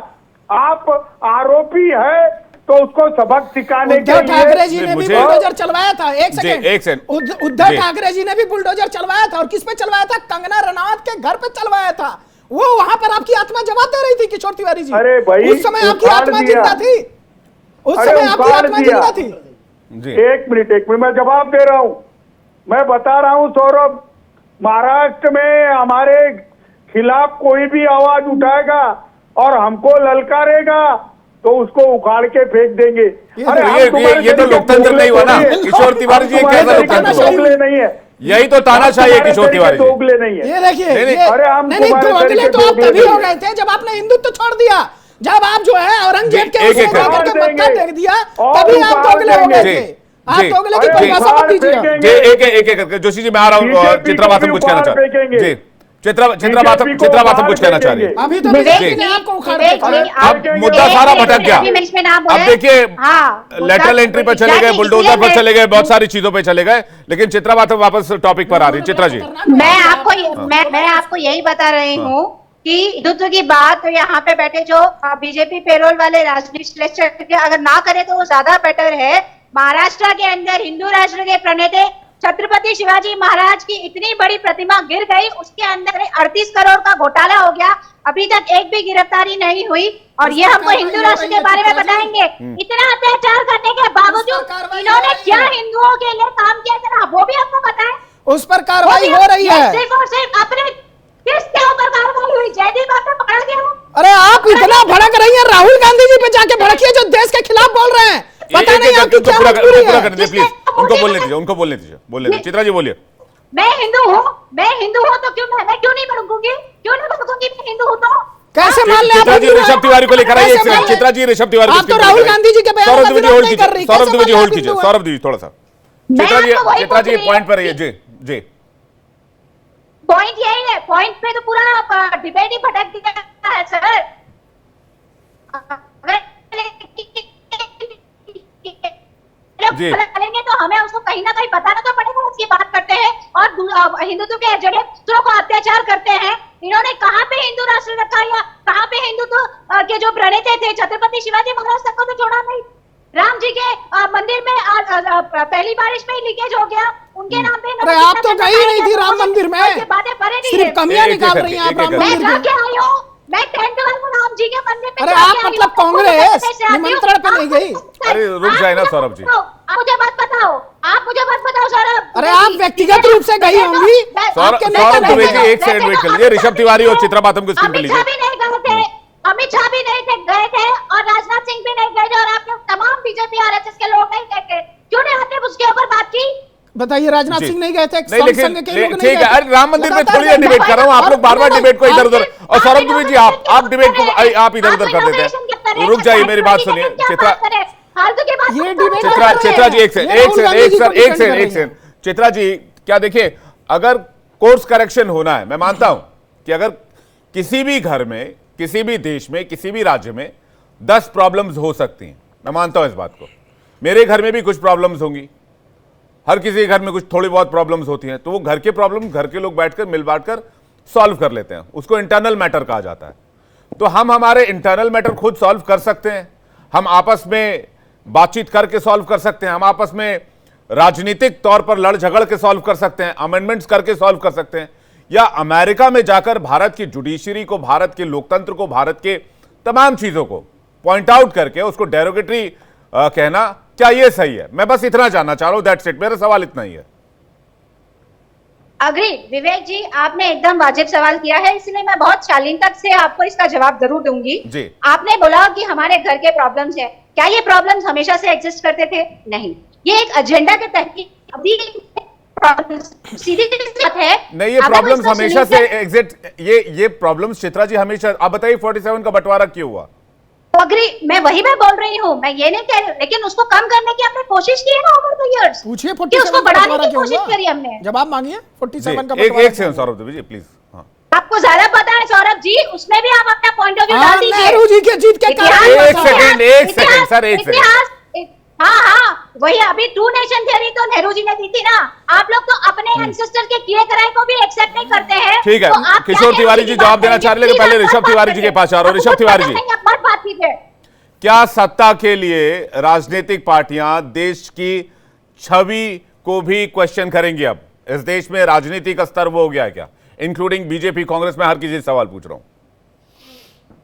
आप आरोपी है तो उसको सबक सिखाने के लिए। उद्धव ठाकरे जी ने भी बुलडोजर चलवाया था। एक सेकंड, उद्धव ठाकरे जी ने भी बुलडोजर चलवाया था और किस पे चलवाया था? कंगना रनावत के घर पे चलवाया था। वो वहां पर आपकी आत्मा जवाब दे रही थी किशोर तिवारी जी। अरे भाई, उस समय आपकी आत्मा जिंदा थी, उस समय आपकी आत्मा जिंदा थी। एक मिनट मैं जवाब दे रहा हूं। मैं बता रहा हूं सौरभ, महाराष्ट्र में हमारे खिलाफ कोई भी आवाज उठाएगा और हमको ललकारेगा तो उसको उखाड़ के फेंक देंगे। अरे ये तो लोकतंत्र नहीं हुआ ना किशोर तिवारी जी, कैसा लोकतंत्र नहीं है? यही तो तानाशाही है किशोर तिवारी जी। दोगले नहीं है। ये देखिए, अरे हम नहीं दोगले तो आप तभी हो गए थे जब आपने हिंदुत्व छोड़ दिया, जब आप जो है औरंगजेब के उसमें जाकर के मक्का टेक दिया, तभी आप दोगले हो गए थे। आप दोगले की परिभाषा मत दीजिए। एक जोशी जी मैं आ रहा हूँ, चित्रा बाथम कुछ कहना चाह रहे हैं जी। चित्रा बाथम कुछ कहना चाह रही है। अभी तो विवेक ने आपको उखाड़ दिया। अब मुद्दा सारा भटक गया। अब देखिए, लेटरल एंट्री पर चले गए, बुलडोजर पर चले गए, बहुत सारी चीजों पे चले गए, लेकिन चित्रा बाथम वापस टॉपिक पर आ रही है। चित्रा जी, मैं आपको यही बता रही हूँ कि हिंदुत्व की बात तो यहाँ पे बैठे जो बीजेपी पेरोल वाले राजनीतिक अगर ना करे तो वो ज्यादा बेटर है। महाराष्ट्र के अंदर हिंदू राष्ट्र के प्रणेता छत्रपति शिवाजी महाराज की इतनी बड़ी प्रतिमा गिर गई, उसके अंदर 38 करोड़ का घोटाला हो गया, अभी तक एक भी गिरफ्तारी नहीं हुई। और ये हमको हिंदू राष्ट्र के बारे में बताएंगे? इतना अत्याचार करने के बावजूद इन्होंने क्या हिंदुओं के लिए काम किया था, वो भी हमको बताएं। उस पर कार्रवाई हो रही है। सिर्फ और सिर्फ अपने किसके ऊपर कार्रवाई हुई? जयदीप आपने पकड़ा गया? अरे आप इतना भड़क रही हैं, राहुल गांधी जी पे जाके भड़किए जो देश के खिलाफ बोल रहे हैं। पता नहीं आपकी क्या मजबूरी है। प्लीज उनको बोलने दीजिए। चित्रा जी बोलिए। मैं हिंदू हूँ तो मैं क्यों नहीं भड़कूंगी? मैं हिंदू हूँ तो कैसे मान ले? चित्रा जी ऋषभ तिवारी को लेकर आइए। चित्रा जी ऋषभ तिवारी आप तो राहुल गांधी जी के बयान का विरोध नहीं कर रही। सौरभ दुबे जी होल्ड कीजिए, सौरभ जी थोड़ा सा। चित्रा जी पॉइंट पर रहिए। जी पॉइंट यही है, पॉइंट पे तो पूरा डिबेट ही भटक गया है सर। करेंगे तो हमें उसको कहीं ना कहीं बताना तो पड़ेगा। उसकी बात करते हैं और हिंदुत्व के जड़े को अत्याचार करते हैं। इन्होंने कहाँ पे हिंदू राष्ट्र रखा या कहाँ पे हिंदुत्व के जो प्रणेता थे छत्रपति शिवाजी महाराज तक को तो छोड़ा नहीं। राम जी के मंदिर में पहली बारिश में ही लीकेज हो गया, उनके नाम पे। अरे आप तो गई नहीं थी राम मंदिर में, सिर्फ कमियां निकाल रही हैं आप राम मंदिर की। मैं 10th को राम जी के मंदिर में। अरे आप मतलब कांग्रेस निमंत्रण पे नहीं गई? अरे रुक जाए ना सौरभ जी, आप मुझे बात बताओ सौरभ। अरे आप व्यक्तिगत रूप से गई होंगी। सौरभ दुबे जी एक सेकंड वेट कर लीजिए। ऋषभ तिवारी और चित्रा बाथम को स्क्रीन पे लीजिए। अमित शाह भी नहीं गए थे और राजनाथ सिंह भी नहीं गए थे और आपके तमाम बीजेपी आरएसएस के लोग नहीं गए थे। क्यों नहीं आते उसके ऊपर बात की? बताइए, राजनाथ सिंह नहीं गए थे? ठीक है, अरे राम मंदिर में थोड़ी डिबेट कर रहा हूँ। आप लोग बार बार डिबेट को इधर उधर, और सौरभ दुबे जी आप डिबेट को आप इधर उधर कर देते हैं। रुक जाइए, मेरी बात सुनिए। चित्रा जी एक सेकंड। चित्रा जी क्या देखिए, अगर कोर्स करेक्शन होना है, मैं मानता हूं कि अगर किसी भी घर में, किसी भी देश में, किसी भी राज्य में 10 प्रॉब्लम्स हो सकती हैं, मैं मानता हूं इस बात को। मेरे घर में भी कुछ प्रॉब्लम्स होंगी, हर किसी के घर में कुछ थोड़ी बहुत प्रॉब्लम्स होती हैं, तो वो घर के प्रॉब्लम घर के लोग बैठकर मिल बांटकर सॉल्व कर लेते हैं। उसको इंटरनल मैटर कहा जाता है। तो हम हमारे इंटरनल मैटर खुद सॉल्व कर सकते हैं, हम आपस में बातचीत करके सॉल्व कर सकते हैं, हम आपस में राजनीतिक तौर पर लड़ झगड़ के सॉल्व कर सकते हैं, अमेंडमेंट्स करके सॉल्व कर सकते हैं, या अमेरिका में जाकर भारत की जुडिशरी को, भारत के लोकतंत्र को, भारत के तमाम चीजों को पॉइंट आउट करके उसको डेरोगेटरी कहना क्या ये सही है? मैं बस इतना जानना चाह रहा हूं, दैट्स इट, मेरा सवाल इतना ही है। अग्री विवेक जी, आपने एकदम वाजिब सवाल किया है, इसलिए मैं बहुत शालीनता से आपको इसका जवाब जरूर दूंगी जी। आपने बोला कि हमारे घर के प्रॉब्लम्स है, क्या ये प्रॉब्लम्स हमेशा से एग्जिस्ट करते थे? नहीं, ये एक एजेंडा के तहत अभी सीधी बात है। नहीं, ये प्रॉब्लम्स हमेशा से एग्जिट, ये प्रॉब्लम्स चित्रा जी हमेशा, आप बताइए 47 का बंटवारा क्यों हुआ? अग्री, मैं बोल रही हूँ, मैं ये नहीं कह रही, लेकिन उसको कम करने की हमने कोशिश की है ना ओवर द इयर्स। पूछिए उसको बढ़ाने की कोशिश करी हमने। जवाब मांगिए 47 का एक सेकंड सौरभ देवी जी प्लीज। हाँ, आपको ज्यादा पता है सौरभ जी, उसमें भी आप अपना पॉइंट ऑफ व्यू डाल दीजिए। नेहरू जी के जीत के कारण। एक सेकंड सर, एक सेकंड। हाँ, वही अभी टू नेशन थ्योरी तो नेहरू जी ने दी थी ना। आप लोग तो अपने एंसेस्टर के किए कराए को भी एक्सेप्ट नहीं करते हैं। ठीक है, तो किशोर तिवारी जी जवाब देना चाह रहे, लेकिन पहले ऋषभ तिवारी जी के पास आ रहा हूं। ऋषभ तिवारी जी, बात कीजिए। क्या सत्ता के लिए राजनीतिक पार्टियां देश की छवि को भी क्वेश्चन करेंगी? अब इस देश में राजनीति का स्तर वो हो गया है क्या, इंक्लूडिंग बीजेपी, कांग्रेस? में हर किसी से सवाल पूछ रहा हूं।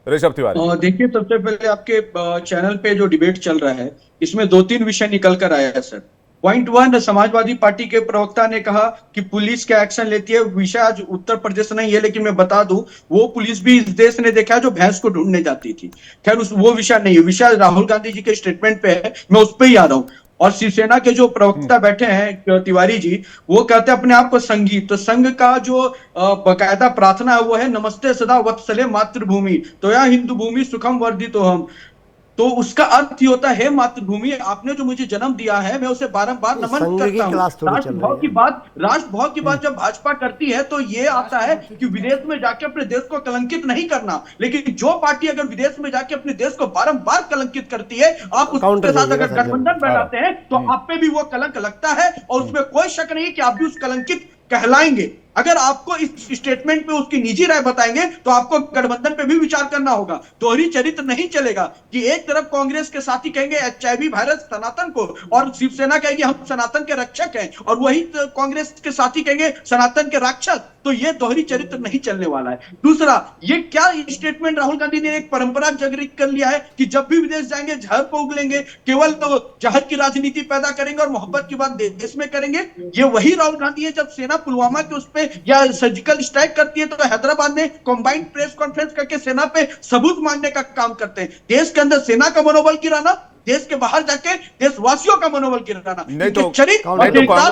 ऋषभ तिवारी, देखिए, सबसे पहले आपके चैनल पे जो डिबेट चल रहा है, इसमें 2-3 विषय निकल कर आया है सर। पॉइंट 1, समाजवादी पार्टी के प्रवक्ता ने कहा कि पुलिस क्या एक्शन लेती है। विषय आज उत्तर प्रदेश नहीं है, लेकिन मैं बता दूं, वो पुलिस भी इस देश ने देखा है जो भैंस को ढूंढने जाती थी। खैर, वो विषय नहीं है, विषय राहुल गांधी जी के स्टेटमेंट पे है, मैं उस पर ही आ रहा हूं। और शिवसेना के जो प्रवक्ता बैठे हैं तिवारी जी, वो कहते हैं अपने आप को संघी। तो संघ का जो बकायदा प्रार्थना है वो है, नमस्ते सदा वत्सले मातृभूमि, तो या हिंदू भूमि सुखम वर्धितो हम। तो उसका अर्थ ही होता है, मातृभूमि, आपने जो मुझे जन्म दिया है, मैं उसे बारंबार नमन करता हूं। राष्ट्रभाव की बात जब भाजपा करती है तो ये आता है कि विदेश में जाके अपने देश को कलंकित नहीं करना। लेकिन जो पार्टी अगर विदेश में जाके अपने देश को बारंबार कलंकित करती है, आप उसके साथ अगर गठबंधन बनाते हैं तो आप पे भी वो कलंक लगता है, और उसमें कोई शक नहीं कि आप भी उस कलंकित कहलाएंगे। अगर आपको इस स्टेटमेंट पे उसकी निजी राय बताएंगे तो आपको गठबंधन पे भी विचार करना होगा। दोहरी चरित्र नहीं चलेगा कि एक तरफ कांग्रेस के साथी कहेंगे HIV वायरस सनातन को, और शिवसेना कहेगी हम सनातन के रक्षक हैं, और वही कांग्रेस के साथी कहेंगे सनातन के रक्षक। तो ये दोहरी चरित्र नहीं चलने वाला है। दूसरा, ये क्या स्टेटमेंट राहुल गांधी ने एक परंपरा जागृत कर लिया है कि जब भी विदेश जाएंगे जहर को उगलेंगे, केवल तो जहर की राजनीति पैदा करेंगे और मोहब्बत की बात देश में करेंगे। ये वही राहुल गांधी है जब सेना पुलवामा के उस पे या सर्जिकल स्ट्राइक करती है तो हैदराबाद में कंबाइंड प्रेस कॉन्फ्रेंस करके सेना पे सबूत मांगने का काम करते हैं। देश के अंदर सेना का मनोबल गिराना, देश के बाहर जाके देशवासियों का मनोबल गिराना। नहीं तो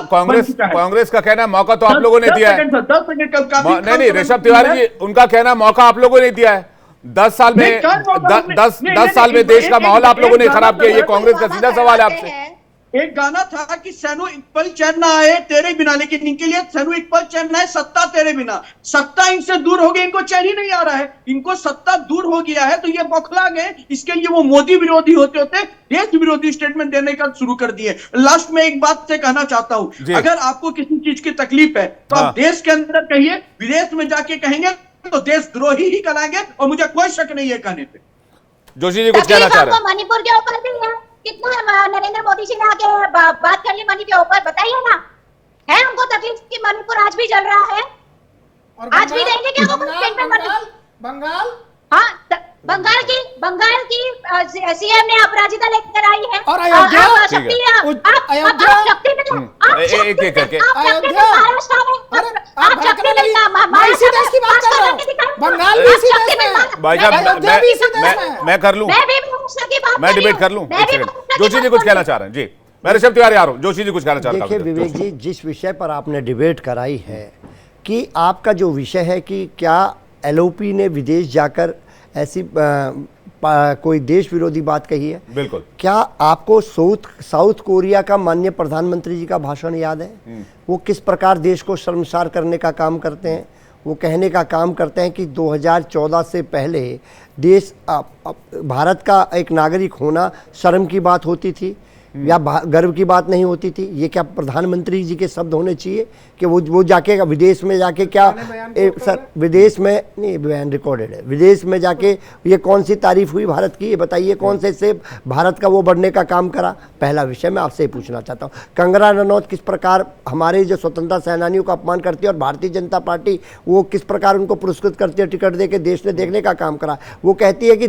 कांग्रेस का कहना है मौका तो आप लोगों ने दिया है। 10 सेकंड नहीं, ऋषभ तिवारी जी, उनका कहना मौका आप लोगों ने दिया है। 10 साल में 10 साल में देश का माहौल आप लोगों ने खराब किया। ये कांग्रेस का सीधा सवाल है आपसे। एक गाना था कि सैनो एक पल चैन ना आए तेरे बिना, लेकिन इनके लिए सैनो एक पल चैन ना आए सत्ता तेरे बिना। सत्ता इनसे दूर हो गई, इनको चैन ही नहीं आ रहा है, इनको सत्ता दूर हो गया है, तो ये बौखला गए। इसके लिए वो मोदी विरोधी होते होते देश विरोधी स्टेटमेंट देने का शुरू कर दिए। लास्ट में एक बात से कहना चाहता हूं, अगर आपको किसी चीज की तकलीफ है तो आप देश के अंदर कहिए, विदेश में जाके कहेंगे तो देशद्रोही ही कहलाएंगे, और मुझे कोई शक नहीं है कहने पे। जोशी जी कुछ कहना चाह रहे हैं? मणिपुर के ऊपर भी है, कितना नरेंद्र मोदी जी ने आके बात कर ली मणि के ऊपर, बताइए ना, है उनको तकलीफ कि मणिपुर आज भी जल रहा है? आज भी देंगे क्या बंगाल? हाँ, बंगाल की सीएम ने अपराजिता लेकर आई है। और अयोध्या, मैं कर लूं, मैं डिबेट कर लूं। जोशी जी कुछ कहना चाह रहे हैं? जी, मैं ऋषभ तिवारी आ रहा हूं। जोशी जी कुछ कहना चाह रहे हैं? देखिए विवेक जी, जिस विषय पर आपने डिबेट कराई है कि आपका जो विषय है कि क्या LOP ने विदेश जाकर ऐसी कोई देश विरोधी बात कही है, बिल्कुल। क्या आपको साउथ कोरिया का माननीय प्रधानमंत्री जी का भाषण याद है? वो किस प्रकार देश को शर्मसार करने का काम करते हैं। वो कहने का काम करते हैं कि 2014 से पहले देश भारत का एक नागरिक होना शर्म की बात होती थी या गर्व की बात नहीं होती थी। ये क्या प्रधानमंत्री जी के शब्द होने चाहिए कि वो जाके विदेश में जाके क्या सर, विदेश में नहीं, बयान रिकॉर्डेड है, विदेश में जाके ये कौन सी तारीफ हुई भारत की, ये बताइए कौन से भारत का वो बढ़ने का काम करा। पहला विषय मैं आपसे पूछना चाहता हूँ, कंगना रनौत किस प्रकार हमारे जो स्वतंत्रता सेनानियों का अपमान करती है, और भारतीय जनता पार्टी वो किस प्रकार उनको पुरस्कृत करती है टिकट दे के, देश ने देखने का काम करा। वो कहती है कि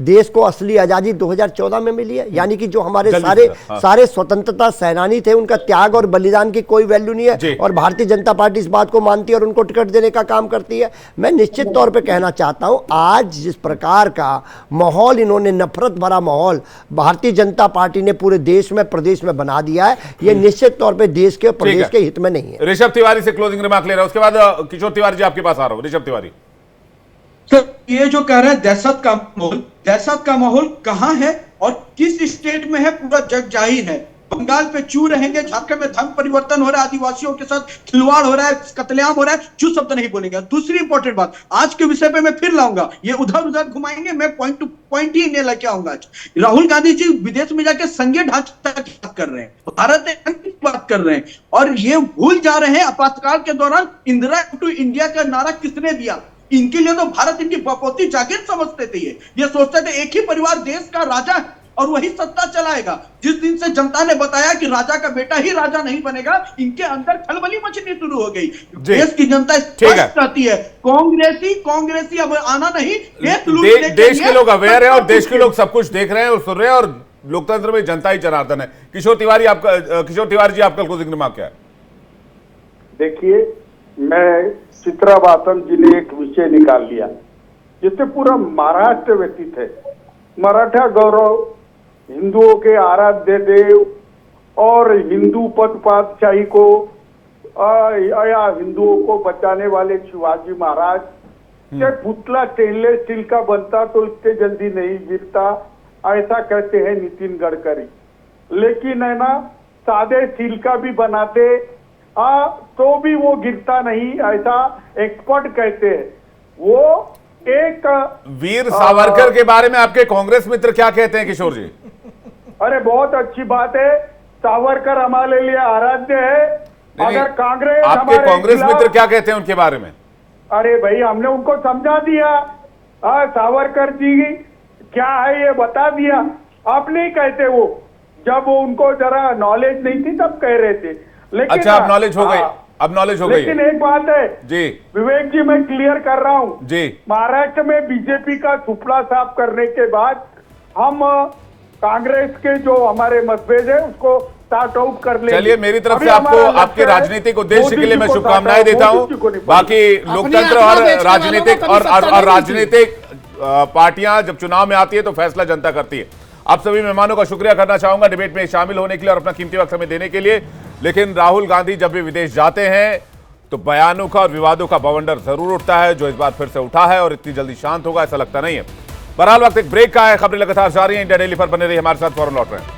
देश को असली आज़ादी 2014 में मिली है, यानी कि जो हमारे सारे सारे स्वतंत्रता सेनानी थे, उनका त्याग और बलिदान की कोई वैल्यू नहीं है, और भारतीय जनता पार्टी इस बात को मानती है और उनको टिकट देने का काम करती है। मैं निश्चित तौर पे कहना चाहता हूं, आज जिस प्रकार का माहौल इन्होंने, नफरत भरा माहौल भारतीय जनता पार्टी ने पूरे देश में, प्रदेश में बना दिया है, यह निश्चित तौर पे देश के और प्रदेश के हित में नहीं है। ऋषभ तिवारी से क्लोजिंग रिमार्क ले रहा हूं, उसके बाद किशोर तिवारी जी आपके पास आ रहा हूं। ऋषभ तिवारी, तो ये जो कह रहे हैं दहशत का माहौल कहां है और किस स्टेट में है, पूरा जग जाहिर है। बंगाल पे चू रहेंगे, झारखंड में धर्म परिवर्तन हो रहा है, आदिवासियों के साथ खिलवाड़ हो रहा है, कत्लेआम हो रहा है, चू शब्द नहीं बोलेंगे। दूसरी इंपॉर्टेंट बात आज के विषय पे मैं फिर लाऊंगा, ये उधर उधर घुमाएंगे, मैं पॉइंट टू पॉइंट ही नहीं लेके आऊंगा। आज राहुल गांधी जी विदेश में जाके संघीय ढांचा की बात कर रहे हैं, भारत की बात कर रहे हैं, और ये भूल जा रहे हैं आपातकाल के दौरान इंदिरा टू इंडिया का नारा किसने दिया। इनके लिए तो भारत इनकी बपौती जागीर समझते थे। ये सोचते थे एक ही परिवार देश का राजा है और वही सत्ता चलाएगा। जिस दिन से जनता ने बताया कि राजा का बेटा ही राजा नहीं बनेगा, इनके अंदर खलबली मचनी शुरू हो गई। देश की जनता स्पष्ट कहती है, कांग्रेसी अब आना नहीं, देश के लोग अवेयर है और देश के लोग सब कुछ देख रहे हैं और सुन रहे हैं, और लोकतंत्र में जनता ही जनार्दन है। किशोर तिवारी जी आपका क्लोजिंग रिमार्क क्या है? देखिए, मैं चित्रावासन जी ने एक विषय निकाल लिया जिससे पूरा महाराष्ट्र व्यतीत है। मराठा गौरव, हिंदुओं के आराध्य देव और हिंदू पद पातशाही को या हिंदुओं को बचाने वाले शिवाजी महाराज के पुतला स्टेनलेस स्टील का बनता तो इतने जल्दी नहीं गिरता, ऐसा कहते हैं नितिन गडकरी। लेकिन है ना, सादे स्टील का भी बनाते तो भी वो गिरता नहीं, ऐसा एक्सपर्ट कहते हैं। वो एक वीर सावरकर के बारे में आपके कांग्रेस मित्र क्या कहते हैं किशोर जी? अरे बहुत अच्छी बात है, सावरकर हमारे लिए आराध्य है। अगर कांग्रेस, आपके कांग्रेस मित्र क्या कहते हैं उनके बारे में? अरे भाई, हमने उनको समझा दिया, सावरकर जी क्या है ये बता दिया। आप नहीं कहते, वो जब उनको जरा नॉलेज नहीं थी तब कह रहे थे, लेकिन अच्छा अब नॉलेज हो गई, अब नॉलेज हो गई। लेकिन एक बात है जी विवेक जी, मैं क्लियर कर रहा हूं जी, महाराष्ट्र में बीजेपी का सुपड़ा साफ करने के बाद हम कांग्रेस के जो हमारे मतभेद है उसको स्टार्ट आउट कर लेंगे। चलिए, मेरी तरफ से आपको आपके राजनीतिक उद्देश्य के लिए मैं शुभकामनाएं देता हूं। बाकी लोकतंत्र और राजनीतिक पार्टियां जब चुनाव में आती है तो फैसला जनता करती है। आप सभी मेहमानों का शुक्रिया करना चाहूंगा डिबेट में शामिल होने के लिए और अपना कीमती वक्त हमें देने के लिए। लेकिन राहुल गांधी जब भी विदेश जाते हैं तो बयानों का और विवादों का बवंडर जरूर उठता है, जो इस बार फिर से उठा है, और इतनी जल्दी शांत होगा ऐसा लगता नहीं है। बहरहाल वक्त एक ब्रेक का है, खबरें लगातार जारी हैं। इंडिया डेली पर बने रहिए हमारे साथ, फौरन लौट रहे हैं।